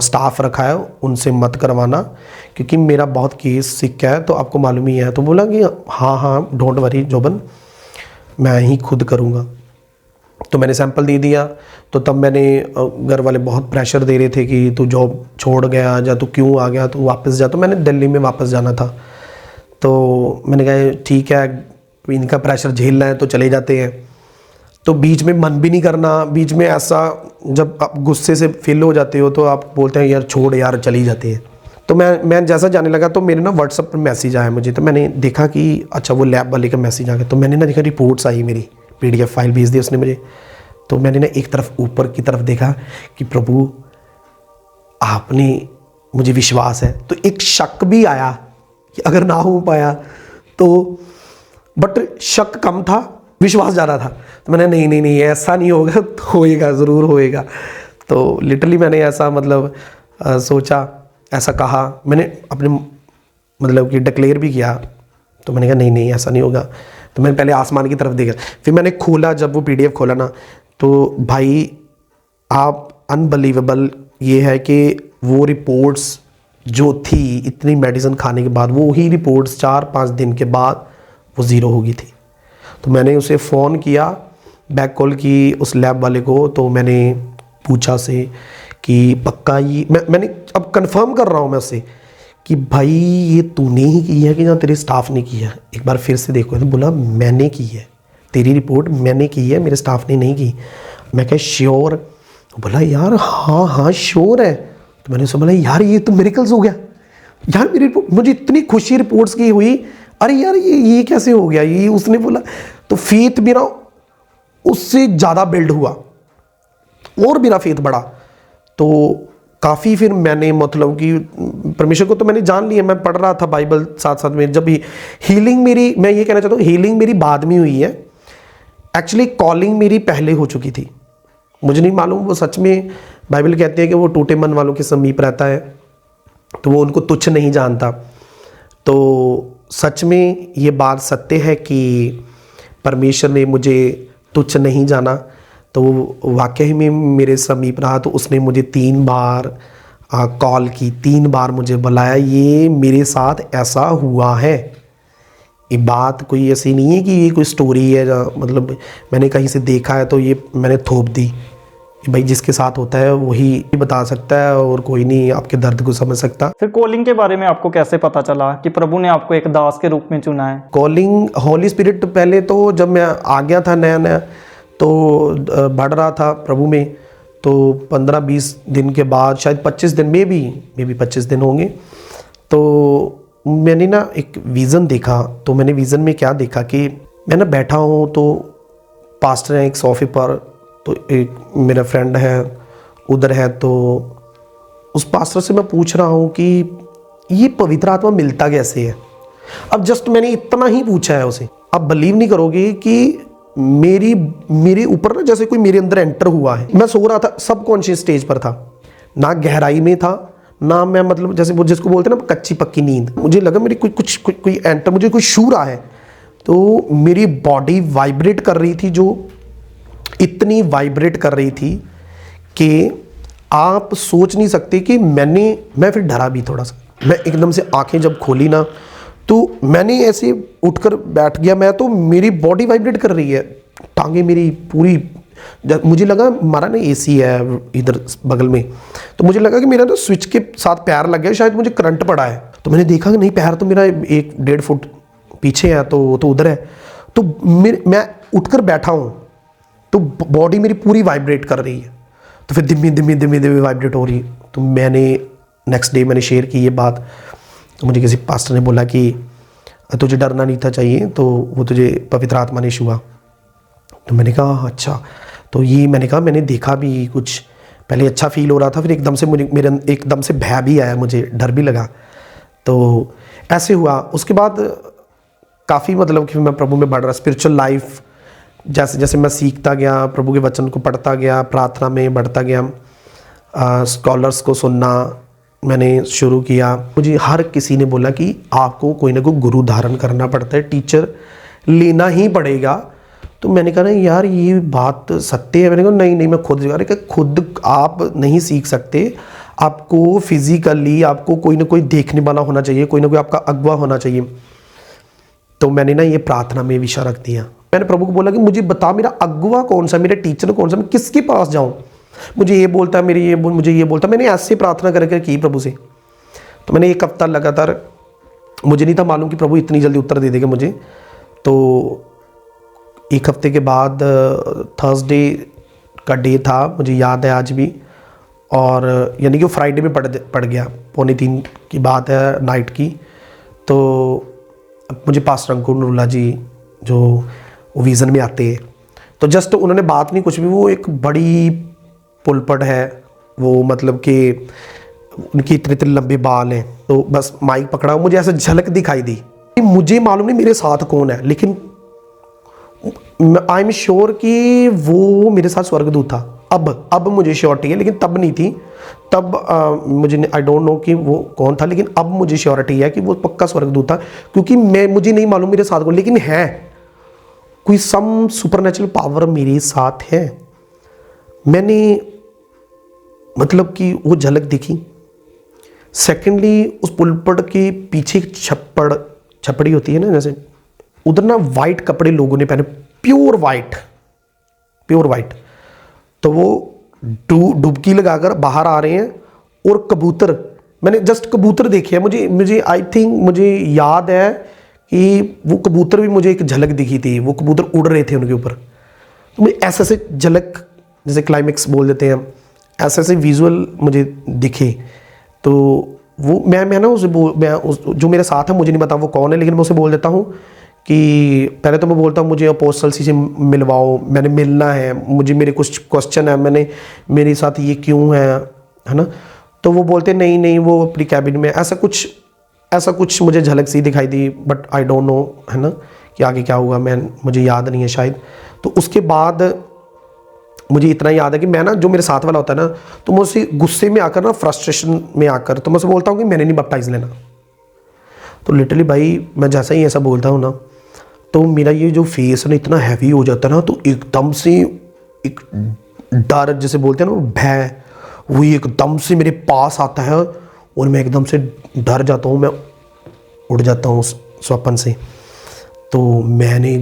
C: स्टाफ रखा है उनसे मत करवाना, क्योंकि मेरा बहुत केस सिक है, तो आपको मालूम ही है। तो बोला कि हाँ डोंट वरी जोबन, मैं ही खुद करूँगा। तो मैंने सैंपल दे दिया। तो तब मैंने, घर वाले बहुत प्रेशर दे रहे थे कि तू जॉब छोड़ गया, या तू क्यों आ गया, तू वापस जा। तो मैंने दिल्ली में वापस जाना था, तो मैंने कहा ठीक है, इनका प्रेशर झेलना है तो चले जाते हैं। तो बीच में मन भी नहीं करना, बीच में ऐसा जब आप गुस्से से फील हो जाते हो तो आप बोलते हैं यार छोड़ यार, चली जाते हैं। तो मैं जैसा जाने लगा, तो मेरे ना व्हाट्सएप पर मैसेज आया मुझे। तो मैंने देखा कि अच्छा वो लैब वाले का मैसेज आ गया। तो मैंने ना देखा रिपोर्ट्स आई, मेरी PDF फाइल भेज दी उसने मुझे। तो मैंने ना एक तरफ ऊपर की तरफ देखा कि प्रभु आपने, मुझे विश्वास है। तो एक शक भी आया कि अगर ना हो पाया तो, बट शक कम था, विश्वास ज़्यादा था। तो मैंने नहीं ऐसा नहीं होगा, तो होएगा, ज़रूर होएगा। तो लिटरली मैंने ऐसा मतलब सोचा, ऐसा कहा मैंने अपने, मतलब कि डिक्लेयर भी किया। तो मैंने कहा नहीं ऐसा नहीं होगा। तो मैंने पहले आसमान की तरफ देखा, फिर मैंने खोला, जब वो PDF खोला ना, तो भाई आप अनबिलीवेबल ये है कि वो रिपोर्ट्स जो थी इतनी मेडिसिन खाने के बाद, वो ही रिपोर्ट्स 4-5 दिन के बाद वो ज़ीरो हो गई थी। तो मैंने उसे फ़ोन किया, बैक कॉल की उस लैब वाले को। तो मैंने पूछा से कि पक्का ये, मैंने अब कंफर्म कर रहा हूँ मैं उससे कि भाई ये तूने ही की है कि ना तेरे स्टाफ ने की है, एक बार फिर से देखो। तो बोला मैंने की है, तेरी रिपोर्ट मैंने की है, मेरे स्टाफ ने नहीं की। मैं क्या श्योर बोला यार हाँ हाँ श्योर है। तो मैंने उससे बोला यार ये तो मिरेकल्स हो गया यार, मेरी मुझे इतनी खुशी रिपोर्ट्स की हुई, अरे यार ये कैसे हो गया ये। उसने बोला तो फेथ मेरा उससे ज़्यादा बिल्ड हुआ और मेरा फेथ बढ़ा। तो काफ़ी फिर मैंने मतलब कि परमेश्वर को तो मैंने जान लिया, मैं पढ़ रहा था बाइबल साथ साथ में। जब हीलिंग मेरी, मैं ये कहना चाहता हूँ हीलिंग मेरी बाद में हुई है, एक्चुअली कॉलिंग मेरी पहले हो चुकी थी। मुझे नहीं मालूम वो सच में, बाइबल कहते हैं कि वो टूटे मन वालों के समीप रहता है, तो वो उनको तुच्छ नहीं जानता। तो सच में ये बात सत्य है कि परमेश्वर ने मुझे तुच्छ नहीं जाना, तो वाकई में मेरे समीप रहा। तो उसने मुझे 3 बार कॉल की, 3 बार मुझे बुलाया। ये मेरे साथ ऐसा हुआ है, ये बात कोई ऐसी नहीं है कि ये कोई स्टोरी है मतलब मैंने कहीं से देखा है तो ये मैंने थोप दी। भाई जिसके साथ होता है वही बता सकता है और कोई नहीं आपके दर्द को समझ सकता।
B: फिर कॉलिंग के बारे में आपको कैसे पता चला कि प्रभु ने आपको एक दास के रूप में चुना है?
C: कॉलिंग हॉली स्पिरिट, पहले तो जब मैं आ गया था नया नया तो बढ़ रहा था प्रभु में, तो 15-20 दिन के बाद, शायद 25 दिन में भी 25 दिन होंगे, तो मैंने ना एक विज़न देखा। तो मैंने विज़न में क्या देखा कि मैं ना बैठा हूँ तो पास्टर है एक सोफे पर, तो एक मेरा फ्रेंड है उधर है, तो उस पास्टर से मैं पूछ रहा हूँ कि ये पवित्र आत्मा मिलता कैसे है। अब जस्ट मैंने इतना ही पूछा है उसे। आप बिलीव नहीं करोगे कि मेरे ऊपर ना जैसे कोई मेरे अंदर एंटर हुआ है। मैं सो रहा था, सबकॉन्शियस स्टेज पर था, ना गहराई में था ना मैं, मतलब जैसे वो जिसको बोलते हैं ना कच्ची पक्की नींद। मुझे लगा मेरी कोई एंटर, मुझे कोई छू रहा है, तो मेरी बॉडी वाइब्रेट कर रही थी, जो इतनी वाइब्रेट कर रही थी कि आप सोच नहीं सकते कि मैं फिर डरा भी थोड़ा सा। मैं एकदम से आंखें जब खोली ना, तो मैंने ऐसे उठकर बैठ गया मैं, तो मेरी बॉडी वाइब्रेट कर रही है, टांगे मेरी पूरी, मुझे लगा हमारा ना एसी है इधर बगल में, तो मुझे लगा कि मेरा ना स्विच के साथ पैर लग गया, शायद मुझे करंट पड़ा है। तो मैंने देखा कि नहीं, पैर तो मेरा 1-1.5 फुट पीछे है, तो उधर है। तो मैं उठकर बैठा हूँ, तो बॉडी मेरी पूरी वाइब्रेट कर रही है, तो फिर धीमे धीमे वाइब्रेट हो रही है। तो मैंने नेक्स्ट डे मैंने शेयर की ये बात, तो मुझे किसी पास्टर ने बोला कि तुझे डरना नहीं था चाहिए, तो वो तुझे पवित्र आत्मा ने छुआ। तो मैंने कहा अच्छा। तो ये मैंने कहा मैंने देखा भी कुछ, पहले अच्छा फील हो रहा था, फिर एकदम से मेरे एकदम से भय भी आया, मुझे डर भी लगा। तो ऐसे हुआ। उसके बाद काफ़ी मतलब कि मैं प्रभु में बढ़ रहा, स्पिरिचुअल लाइफ जैसे जैसे मैं सीखता गया, प्रभु के वचन को पढ़ता गया, प्रार्थना में बढ़ता गया, स्कॉलर्स को सुनना मैंने शुरू किया। मुझे हर किसी ने बोला कि आपको कोई ना कोई गुरु धारण करना पड़ता है, टीचर लेना ही पड़ेगा। तो मैंने कहा ना यार ये बात सत्य है। मैंने कहा नहीं मैं खुद आप नहीं सीख सकते, आपको फिजिकली आपको कोई ना कोई देखने वाला होना चाहिए, कोई ना कोई आपका अगुवा होना चाहिए। तो मैंने ना ये प्रार्थना में विषय रख दिया। मैंने प्रभु को बोला कि मुझे बता मेरा अगुवा कौन सा, मेरा टीचर कौन सा, मैं किसके पास जाऊँ। मुझे ये बोलता है मुझे ये बोलता। मैंने ऐसे प्रार्थना कर की प्रभु से। तो मैंने 1 हफ्ता लगातार, मुझे नहीं था मालूम कि प्रभु इतनी जल्दी उत्तर दे देगा मुझे। तो 1 हफ्ते के बाद थर्सडे का डे था, मुझे याद है आज भी, और यानी कि वो फ्राइडे में पड़ गया, 2:45 की बात है नाइट की। तो मुझे पास्टर अंकुर नरूला जी जो वो विज़न में आते हैं, तो जस्ट उन्होंने बात नहीं कुछ भी, वो एक बड़ी पुलपट है, वो मतलब कि उनकी इतने लंबे बाल हैं, तो बस माइक पकड़ा, मुझे ऐसे झलक दिखाई दी। मुझे मालूम नहीं मेरे साथ कौन है, लेकिन आई एम श्योर कि वो मेरे साथ स्वर्गदूत था। अब मुझे श्योरिटी है, लेकिन तब नहीं थी। तब मुझे आई डोंट नो कि वो कौन था, लेकिन अब मुझे श्योरिटी है कि वो पक्का स्वर्गदूत था, क्योंकि मुझे नहीं मालूम मेरे साथ कौन, लेकिन है कोई सम सुपरनेचुरल पावर मेरे साथ है। मैंने मतलब कि वो झलक दिखी। सेकेंडली उस पुलपट के पीछे छपड़ी होती है ना, जैसे उधर ना वाइट कपड़े लोगों ने पहने, प्योर वाइट। तो वो डुबकी लगाकर बाहर आ रहे हैं, और कबूतर, मैंने जस्ट कबूतर देखे हैं। मुझे आई थिंक मुझे याद है कि वो कबूतर भी मुझे एक झलक दिखी थी, वो कबूतर उड़ रहे थे उनके ऊपर। तो मुझे ऐसे झलक, जैसे क्लाइमेक्स बोल देते हैं, ऐसे ऐसे विजुअल मुझे दिखे। तो वो मैं ना उसे जो मेरे साथ है, मुझे नहीं पता वो कौन है, लेकिन मैं उसे बोल देता हूँ कि पहले तो मैं बोलता हूँ मुझे अपोस्टल से मिलवाओ, मैंने मिलना है, मुझे मेरे कुछ क्वेश्चन है, मैंने मेरे साथ ये क्यों है ना। तो वो बोलते नहीं नहीं वो अपनी कैबिन में, ऐसा कुछ मुझे झलक सी दिखाई दी, बट आई डोंट नो है ना कि आगे क्या हुआ, मुझे याद नहीं है शायद। तो उसके बाद मुझे इतना याद है कि मैं ना, जो मेरे साथ वाला होता है ना, तो मैं उसे गुस्से में आकर ना, फ्रस्ट्रेशन में आकर, तो मैं उसे बोलता हूँ कि मैंने नहीं बपटाइज लेना। तो लिटरली भाई मैं जैसा ही ऐसा बोलता हूँ ना, तो मेरा ये जो फेस है ना इतना हैवी हो जाता है ना, तो एकदम से एक डर जिसे बोलते हैं ना, भय, वो एकदम से मेरे पास आता है और मैं एकदम से डर जाता हूँ, मैं उड़ जाता हूँ उस स्वप्न से। तो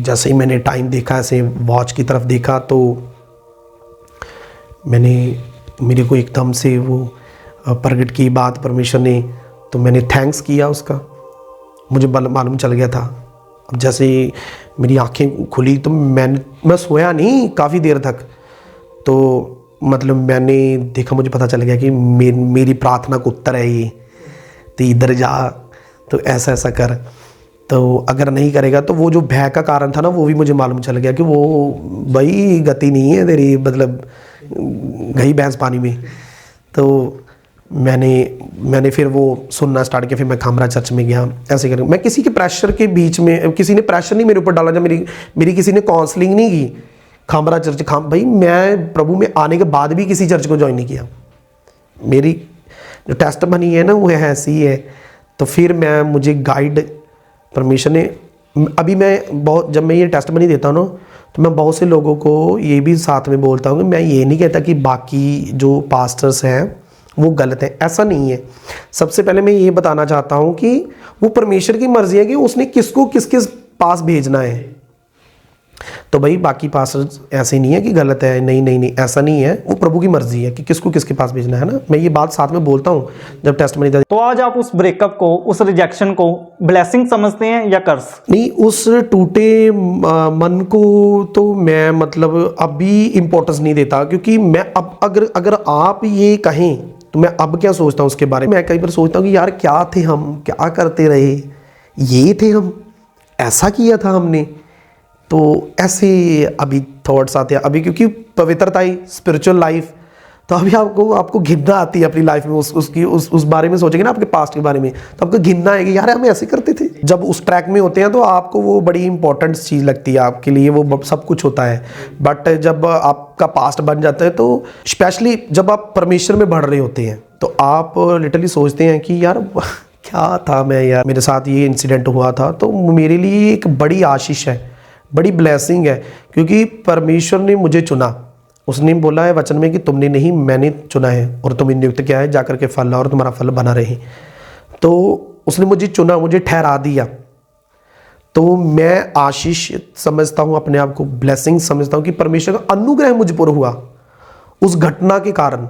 C: जैसे ही मैंने टाइम देखा, ऐसे वॉच की तरफ देखा, तो मेरे को एकदम से वो प्रगट की बात परमेश्वर ने, तो मैंने थैंक्स किया उसका, मुझे मालूम चल गया था। अब जैसे मेरी आंखें खुली तो मैं सोया नहीं काफ़ी देर तक, तो मतलब मैंने देखा, मुझे पता चल गया कि मेरी प्रार्थना को उत्तर है ये, तो इधर जा, तो ऐसा ऐसा कर, तो अगर नहीं करेगा तो वो जो भय का कारण था ना, वो भी मुझे मालूम चल गया कि वो भाई गति नहीं है तेरी, मतलब गई भैंस पानी में। तो मैंने फिर वो सुनना स्टार्ट किया, फिर मैं खामरा चर्च में गया, ऐसे करके। मैं किसी के प्रेशर के बीच में, किसी ने प्रेशर नहीं मेरे ऊपर डाला, जब मेरी किसी ने काउंसलिंग नहीं की। खामरा चर्च भाई मैं प्रभु में आने के बाद भी किसी चर्च को ज्वाइन नहीं किया, मेरी जो टेस्ट बनी है ना वो है ऐसी है। तो फिर मुझे गाइड परमेश्वर ने, अभी जब मैं ये टेस्ट बनी देता हूँ ना, तो मैं बहुत से लोगों को ये भी साथ में बोलता हूँ कि मैं ये नहीं कहता कि बाकी जो पास्टर्स हैं वो गलत हैं, ऐसा नहीं है। सबसे पहले मैं ये बताना चाहता हूँ कि वो परमेश्वर की मर्जी है कि उसने किसको किसके पास भेजना है। तो भाई बाकी पास्टर्स ऐसे नहीं है कि गलत है, नहीं ऐसा नहीं है, वो प्रभु की मर्जी है कि किसको किसके पास भेजना है ना। मैं ये बात साथ में बोलता हूँ जब टेस्ट में।
B: तो आज आप उस ब्रेकअप को, उस रिजेक्शन को ब्लेसिंग समझते हैं या कर्स?
C: नहीं, उस टूटे मन को तो मैं मतलब अभी इम्पोर्टेंस नहीं देता, क्योंकि मैं अब अगर आप ये कहें तो मैं अब क्या सोचता हूँ उसके बारे में। मैं कई बार सोचता हूँ कि यार क्या थे हम, क्या करते रहे, ये थे हम, ऐसा किया था हमने। तो ऐसे अभी थॉट्स आते हैं अभी, क्योंकि पवित्रता ही स्पिरिचुअल लाइफ, तो अभी आपको घिनना आती है अपनी लाइफ में, उस बारे में सोचेंगे ना, आपके पास्ट के बारे में, तो आपको घिनना आएगी, यार हम ऐसे करते थे। जब उस ट्रैक में होते हैं तो आपको वो बड़ी इंपॉर्टेंट चीज़ लगती है, आपके लिए वो सब कुछ होता है। बट जब आपका पास्ट बन जाता है, तो स्पेशली जब आप परमेश्वर में बढ़ रहे होते हैं, तो आप लिटरली सोचते हैं कि यार क्या था मैं, यार मेरे साथ ये इंसिडेंट हुआ था, तो मेरे लिए एक बड़ी आशीष है, बड़ी ब्लेसिंग है, क्योंकि परमेश्वर ने मुझे चुना। उसने बोला है वचन में कि तुमने नहीं, मैंने चुना है, और तुम्हें नियुक्त किया है जाकर के फल लाओ और तुम्हारा फल बना रहे। तो उसने मुझे चुना, मुझे ठहरा दिया। तो मैं आशीष समझता हूँ अपने आप को, ब्लेसिंग समझता हूँ कि परमेश्वर का अनुग्रह मुझ पर हुआ। उस घटना के कारण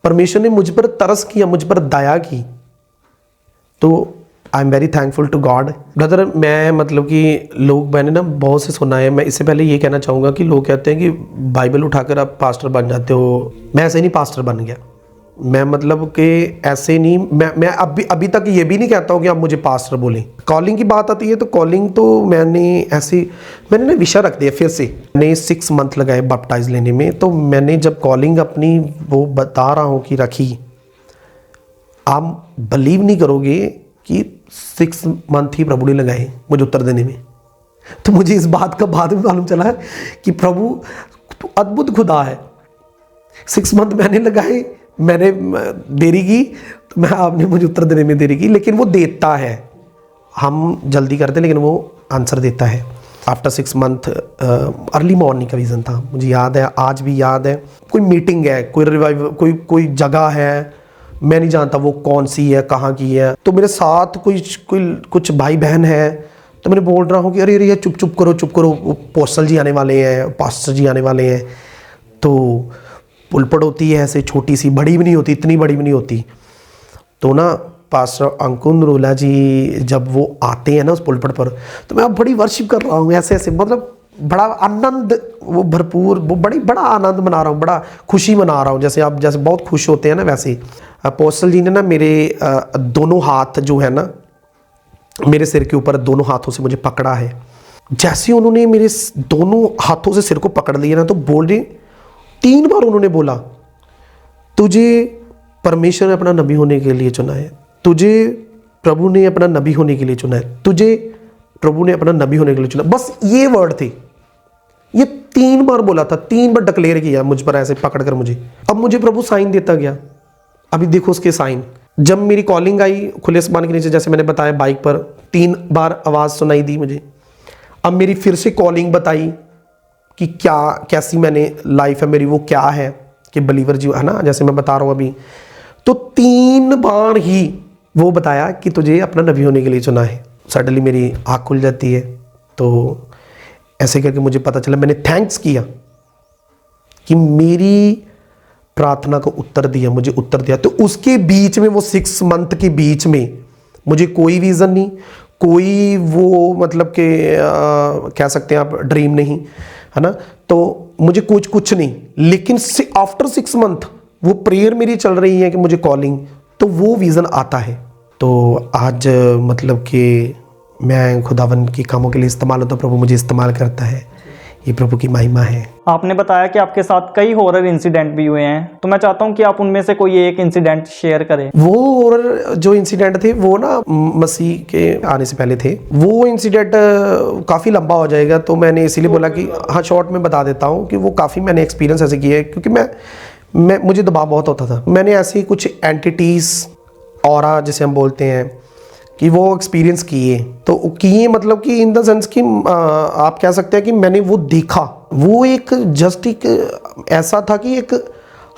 C: परमेश्वर ने मुझ पर तरस किया, मुझ पर दया की। तो I am very thankful to God. Brother मैं मतलब कि मैंने ना बहुत से सुना है। मैं इससे पहले ये कहना चाहूँगा कि लोग कहते हैं कि बाइबल उठाकर आप पास्टर बन जाते हो। मैं ऐसे नहीं पास्टर बन गया, मैं मतलब कि ऐसे नहीं, मैं अभी तक ये भी नहीं कहता हूँ कि आप मुझे पास्टर बोलें। कॉलिंग की बात आती है तो कॉलिंग तो मैंने ना विषय रख दिया फिर से। मैंने 6 मंथ लगाए बैप्टाइज लेने में। तो मैंने जब कॉलिंग अपनी वो बता रहा हूँ कि रखी, आप बिलीव नहीं करोगे कि 6 मंथ ही प्रभु ने लगाए मुझे उत्तर देने में। तो मुझे इस बात का बाद में मालूम चला कि प्रभु तो अद्भुत खुदा है। 6 मंथ मैंने लगाए, मैंने देरी की, तो मैं आपने मुझे उत्तर देने में देरी की, लेकिन वो देता है। हम जल्दी करते लेकिन वो आंसर देता है। आफ्टर 6 मंथ अर्ली मॉर्निंग का विज़न था, मुझे याद है, आज भी याद है। कोई मीटिंग है, कोई रिवाइव, कोई जगह है, मैं नहीं जानता वो कौन सी है, कहाँ की है। तो मेरे साथ कुछ भाई बहन है, तो मैंने बोल रहा हूँ कि अरे चुप करो, वो पोस्टल जी आने वाले हैं, पास्टर जी आने वाले हैं। तो पुलपट होती है ऐसे छोटी सी, बड़ी भी नहीं होती, इतनी बड़ी भी नहीं होती। तो ना पास्टर अंकुन रोला जी जब वो आते हैं ना उस पुलपट पर, तो मैं अब बड़ी वर्शिप कर रहा हूँ ऐसे, मतलब बड़ा आनंद वो भरपूर, वो बड़ा आनंद मना रहा हूँ, बड़ा खुशी मना रहा हूँ। जैसे आप जैसे बहुत खुश होते हैं ना, वैसे अपोस्टल जी ने ना मेरे दोनों हाथ जो है ना, मेरे सिर के ऊपर दोनों हाथों से मुझे पकड़ा है। जैसे उन्होंने मेरे दोनों हाथों से सिर को पकड़ लिया ना, तो बोल रहे 3 बार उन्होंने बोला, तुझे परमेश्वर ने अपना नबी होने के लिए चुना है, तुझे प्रभु ने अपना नबी होने के लिए चुना है, तुझे प्रभु ने अपना नबी होने के लिए चुना। बस ये वर्ड थे, ये 3 बार बोला था, 3 बार डिक्लेयर किया मुझ पर ऐसे पकड़ कर मुझे। अब मुझे प्रभु साइन देता गया। अभी देखो उसके साइन। जब मेरी कॉलिंग आई खुले आसमान के नीचे, जैसे मैंने बताया बाइक पर, 3 बार आवाज़ सुनाई दी मुझे। अब मेरी फिर से कॉलिंग बताई कि क्या कैसी मैंने लाइफ है मेरी, वो क्या है कि बलीवर जी है ना, जैसे मैं बता रहा हूँ अभी। तो 3 बार ही वो बताया कि तुझे अपना नबी होने के लिए चुना है। सडनली मेरी आँख खुल जाती है। तो ऐसे करके मुझे पता चला, मैंने थैंक्स किया कि मेरी प्रार्थना को उत्तर दिया, मुझे उत्तर दिया। तो उसके बीच में, वो 6 मंथ के बीच में मुझे कोई विज़न नहीं, कोई वो मतलब कि कह सकते हैं आप ड्रीम नहीं, है ना। तो मुझे कुछ नहीं, लेकिन आफ्टर 6 मंथ वो प्रेयर मेरी चल रही है कि मुझे कॉलिंग, तो वो विज़न आता है। तो आज मतलब कि मैं खुदावन के कामों के लिए इस्तेमाल होता, प्रभु मुझे इस्तेमाल करता है, ये प्रभु की महिमा है।
B: आपने बताया कि आपके साथ कई हॉरर इंसिडेंट भी हुए हैं, तो मैं चाहता हूं कि आप उनमें से कोई एक इंसिडेंट शेयर करें।
C: वो हॉरर जो इंसिडेंट थे वो ना मसीह के आने से पहले थे। वो इंसिडेंट काफ़ी लंबा हो जाएगा, तो मैंने इसीलिए बोला कि हाँ शॉर्ट में बता देता हूँ कि वो काफ़ी मैंने एक्सपीरियंस ऐसे किए, क्योंकि मुझे दबाव बहुत होता था। मैंने ऐसी कुछ एंटिटीज़, ऑरा जिसे हम बोलते हैं, कि वो एक्सपीरियंस किए। तो किए मतलब कि इन द सेंस कि आप कह सकते हैं कि मैंने वो देखा। वो एक जस्ट एक ऐसा था कि एक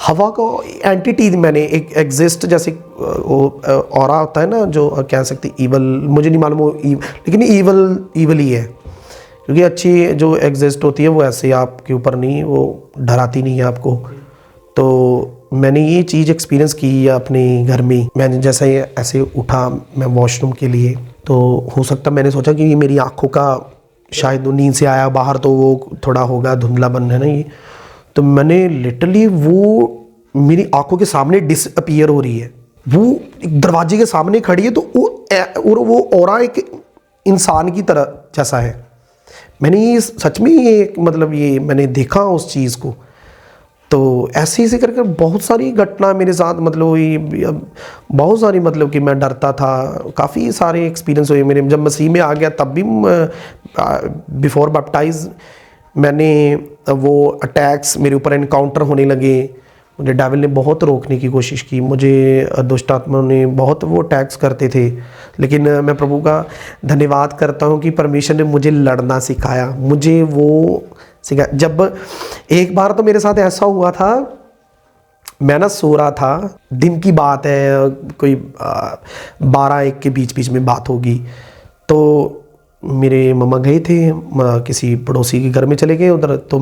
C: हवा को एंटिटी मैंने एक एग्जिस्ट, जैसे वो ऑरा होता है ना, जो कह सकते ईवल, मुझे नहीं मालूम वो लेकिन ईवल ही है, क्योंकि अच्छी जो एग्जिस्ट होती है वो ऐसे आपके ऊपर नहीं, वो डराती नहीं है आपको। तो मैंने ये चीज़ एक्सपीरियंस की अपने घर में। मैंने जैसे ऐसे उठा मैं वॉशरूम के लिए, तो हो सकता मैंने सोचा कि ये मेरी आँखों का शायद नींद से आया बाहर, तो वो थोड़ा होगा धुंधला बन है ना ये। तो मैंने लिटरली वो मेरी आँखों के सामने डिसअपीयर हो रही है, वो एक दरवाजे के सामने खड़ी है। तो वो ऑरा एक इंसान की तरह जैसा है। मैंने ये सच में ये मतलब ये मैंने देखा उस चीज़ को। तो ऐसे ही करके बहुत सारी घटना मेरे साथ मतलब हुई, बहुत सारी, मतलब कि मैं डरता था। काफ़ी सारे एक्सपीरियंस हुए मेरे। जब मसीह में आ गया तब भी बिफोर बैप्टाइज मैंने वो अटैक्स मेरे ऊपर एनकाउंटर होने लगे। मुझे डेविल ने बहुत रोकने की कोशिश की, मुझे दुष्ट आत्माओं ने बहुत वो अटैक्स करते थे। लेकिन मैं प्रभु का धन्यवाद करता हूँ कि परमेश्वर ने मुझे लड़ना सिखाया, मुझे वो सिखाया। जब एक बार तो मेरे साथ ऐसा हुआ था, मैं ना सो रहा था, दिन की बात है, कोई 12-1 के बीच में बात होगी। तो मेरे मम्मा गए थे किसी पड़ोसी के घर में चले गए उधर। तो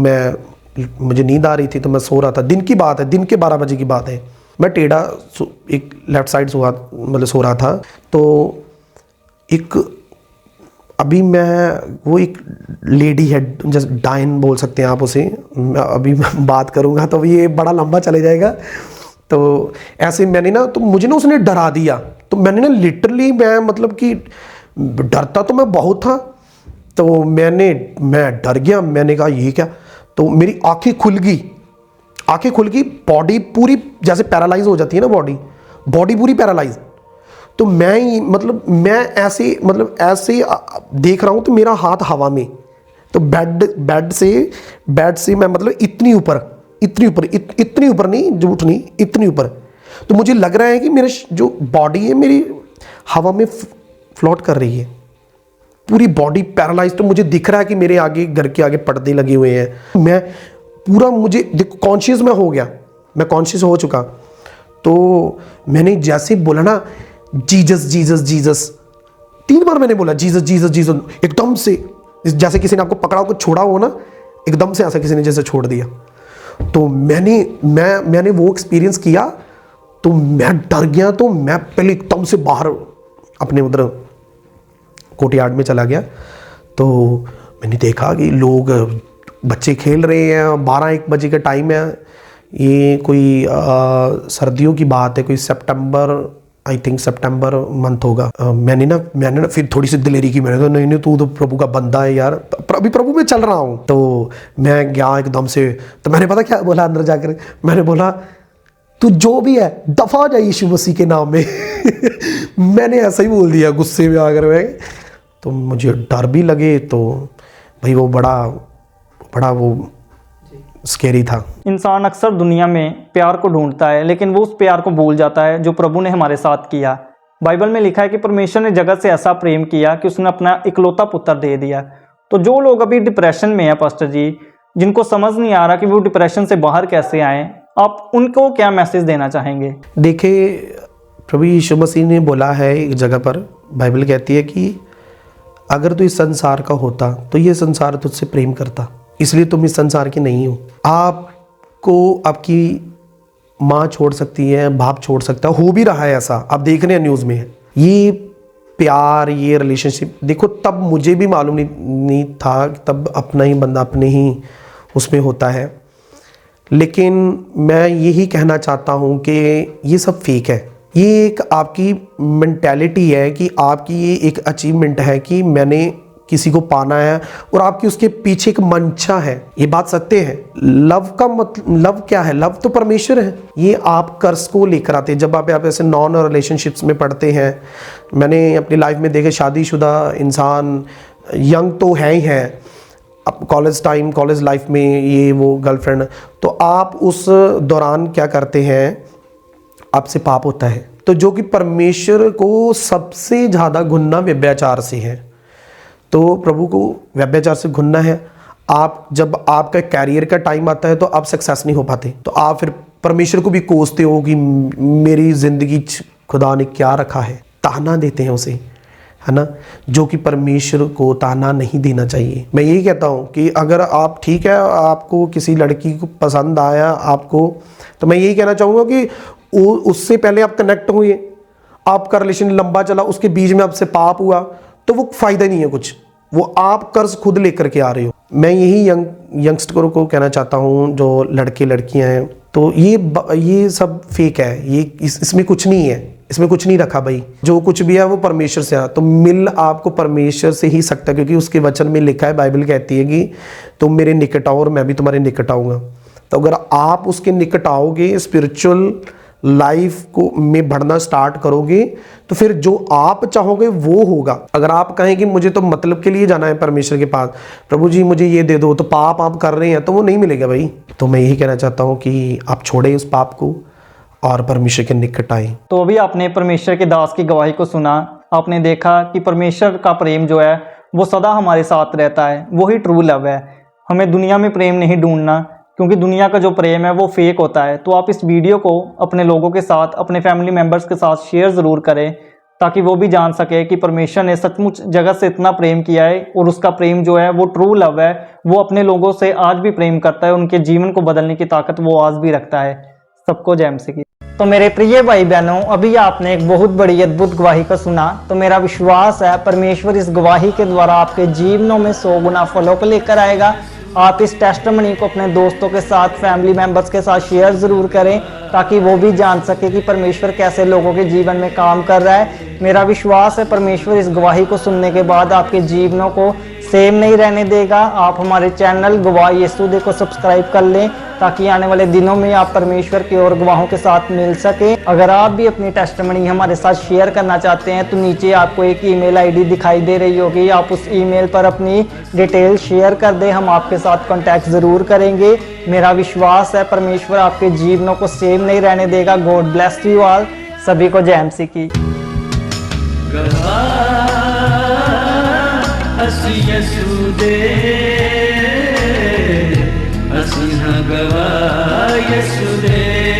C: मुझे नींद आ रही थी, तो मैं सो रहा था। दिन की बात है, दिन के 12 बजे की बात है। मैं टेढ़ा एक लेफ्ट साइड सो रहा था। तो एक अभी मैं वो एक लेडी है, जैसे डायन बोल सकते हैं आप उसे, अभी मैं बात करूँगा तो ये बड़ा लंबा चले जाएगा। तो ऐसे मैंने ना, तो मुझे ना उसने डरा दिया। तो मैंने ना लिटरली मैं मतलब कि डरता तो मैं बहुत था। तो मैं डर गया। मैंने कहा ये क्या। तो मेरी आंखें खुल गई, बॉडी पूरी जैसे पैरालाइज हो जाती है ना, बॉडी पूरी पैरालाइज। तो मैं ऐसे देख रहा हूँ, तो मेरा हाथ हवा में। तो बेड से मैं मतलब इतनी ऊपर नहीं, झूठ नहीं, इतनी ऊपर। तो मुझे लग रहा है कि मेरे जो बॉडी है मेरी हवा में फ्लोट कर रही है, पूरी बॉडी पैरालाइज। तो मुझे दिख रहा है कि मेरे आगे, घर के आगे पर्दे लगे हुए हैं। मैं पूरा, मुझे देखो कॉन्शियस मैं हो गया, मैं कॉन्शियस हो चुका। तो मैंने जैसे बोला ना जीसस 3 बार मैंने बोला जीसस, एकदम से जैसे किसी ने आपको पकड़ा हो, छोड़ा हो ना, एकदम से ऐसा किसी ने जैसे छोड़ दिया। तो मैंने वो एक्सपीरियंस किया। तो मैं डर गया। तो मैं पहले एकदम से बाहर अपने उधर कोर्टयार्ड में चला गया। तो मैंने देखा कि लोग, बच्चे खेल रहे हैं, 12-1 बजे का टाइम है, ये कोई सर्दियों की बात है, कोई सितंबर, आई थिंक सितंबर मंथ होगा। मैंने ना फिर थोड़ी सी दिलेरी की, मैंने कहा नहीं तू तो प्रभु का बंदा है यार, अभी प्रभु में चल रहा हूँ। तो मैं गया एकदम से, तो मैंने पता क्या बोला अंदर जाकर, मैंने बोला तू जो भी है दफा जा यीशु मसीह के नाम में। मैंने ऐसा ही बोल दिया गुस्से में आकर मैं, तो मुझे डर भी लगे, तो भाई वो बड़ा वो स्केरी था।
B: इंसान अक्सर दुनिया में प्यार को ढूंढता है, लेकिन वो उस प्यार को भूल जाता है जो प्रभु ने हमारे साथ किया। बाइबल में लिखा है कि परमेश्वर ने जगत से ऐसा प्रेम किया कि उसने अपना इकलौता पुत्र दे दिया। तो जो लोग अभी डिप्रेशन में हैं पास्टर जी, जिनको समझ नहीं आ रहा कि वो डिप्रेशन से बाहर कैसे आए, आप उनको क्या मैसेज देना चाहेंगे?
C: देखिए, प्रभु यीशु मसीह ने बोला है एक जगह पर, बाइबल कहती है कि अगर तू इस संसार का होता तो ये संसार तुझसे प्रेम करता, इसलिए तुम इस संसार के नहीं हो। आपको आपकी माँ छोड़ सकती है, बाप छोड़ सकता है, हो भी रहा है ऐसा, आप देख रहे हैं न्यूज़ में। ये प्यार, ये रिलेशनशिप, देखो तब मुझे भी मालूम नहीं था, तब अपना ही बंदा अपने ही उसमें होता है। लेकिन मैं यही कहना चाहता हूँ कि ये सब फेक है। ये एक आपकी मेंटालिटी है कि आपकी ये एक अचीवमेंट है कि मैंने किसी को पाना है, और आपकी उसके पीछे एक मंशा है। ये बात सत्य है। लव का मतलब, लव क्या है? लव तो परमेश्वर है। ये आप कर्ज को लेकर आते हैं। जब आप ऐसे नॉन रिलेशनशिप्स में पढ़ते हैं, मैंने अपनी लाइफ में देखे शादीशुदा इंसान, यंग तो है ही है, अब कॉलेज टाइम, कॉलेज लाइफ में ये वो गर्लफ्रेंड, तो आप उस दौरान क्या करते हैं, आपसे पाप होता है। तो जो कि परमेश्वर को सबसे ज़्यादा घुनना व्यभिचार से है, तो प्रभु को व्यभिचार से घुनना है। आप जब आपका कैरियर का टाइम आता है तो आप सक्सेस नहीं हो पाते, तो आप फिर परमेश्वर को भी कोसते हो कि मेरी ज़िंदगी खुदा ने क्या रखा है, ताना देते हैं उसे, है ना, जो कि परमेश्वर को ताना नहीं देना चाहिए। मैं यही कहता हूँ कि अगर आप, ठीक है, आपको किसी लड़की को पसंद आया आपको, तो मैं यही कहना चाहूँगा कि उससे पहले आप कनेक्ट हुए, आपका रिलेशन लंबा चला, उसके बीच में आपसे पाप हुआ, तो वो फ़ायदा नहीं है कुछ, वो आप कर्ज खुद लेकर के आ रहे हो। मैं यही यंगस्टरों को कहना चाहता हूँ, जो लड़के लड़कियाँ हैं, तो ये सब फेक है। ये इसमें कुछ नहीं है, इसमें कुछ नहीं रखा भाई। जो कुछ भी है वो परमेश्वर से है, तो मिल आपको परमेश्वर से ही सकता है, क्योंकि उसके वचन में लिखा है, बाइबल कहती है कि तुम मेरे निकट आओ और मैं भी तुम्हारे निकट आऊँगा। तो अगर आप उसके निकट आओगे, स्पिरिचुअल लाइफ को में बढ़ना स्टार्ट करोगे, तो फिर जो आप चाहोगे वो होगा। अगर आप कहें कि मुझे तो मतलब के लिए जाना है परमेश्वर के पास, प्रभु जी मुझे ये दे दो, तो पाप आप कर रहे हैं, तो वो नहीं मिलेगा भाई। तो मैं यही कहना चाहता हूँ कि आप छोड़ें उस पाप को और परमेश्वर के निकट आए।
B: तो अभी आपने परमेश्वर के दास की गवाही को सुना। आपने देखा कि परमेश्वर का प्रेम जो है वो सदा हमारे साथ रहता है, वही ट्रू लव है। हमें दुनिया में प्रेम नहीं ढूंढना, क्योंकि दुनिया का जो प्रेम है वो फेक होता है। तो आप इस वीडियो को अपने लोगों के साथ, अपने फैमिली मेम्बर्स के साथ शेयर ज़रूर करें, ताकि वो भी जान सके कि परमेश्वर ने सचमुच जगत से इतना प्रेम किया है, और उसका प्रेम जो है वो ट्रू लव है। वो अपने लोगों से आज भी प्रेम करता है, उनके जीवन को बदलने की ताकत वो आज भी रखता है। सबको जय मसीह की। तो मेरे प्रिय भाई बहनों, अभी आपने एक बहुत बड़ी अद्भुत गवाही को सुना। तो मेरा विश्वास है परमेश्वर इस गवाही के द्वारा आपके जीवनों में 100 गुना फलों को लेकर आएगा। आप इस टेस्टिमनी को अपने दोस्तों के साथ, फैमिली मेंबर्स के साथ शेयर ज़रूर करें, ताकि वो भी जान सके कि परमेश्वर कैसे लोगों के जीवन में काम कर रहा है। मेरा विश्वास है परमेश्वर इस गवाही को सुनने के बाद आपके जीवनों को सेम नहीं रहने देगा। आप हमारे चैनल गवाह यीशु दे को सब्सक्राइब कर लें, ताकि आने वाले दिनों में आप परमेश्वर के और गवाहों के साथ मिल सके। अगर आप भी अपनी टेस्टिमनी हमारे साथ शेयर करना चाहते हैं, तो नीचे आपको एक ईमेल आईडी दिखाई दे रही होगी, आप उस ईमेल पर अपनी डिटेल शेयर कर दें, हम आपके साथ कांटेक्ट ज़रूर करेंगे। मेरा विश्वास है परमेश्वर आपके जीवनों को सेम नहीं रहने देगा। God bless you all. सभी को जय मसीह की।
A: ਅਸੀਂ ਯਿਸੂ ਦੇ ਅਸੀਂ ਹਾਂ ਗਵਾਹ ਯਿਸੂ ਦੇ।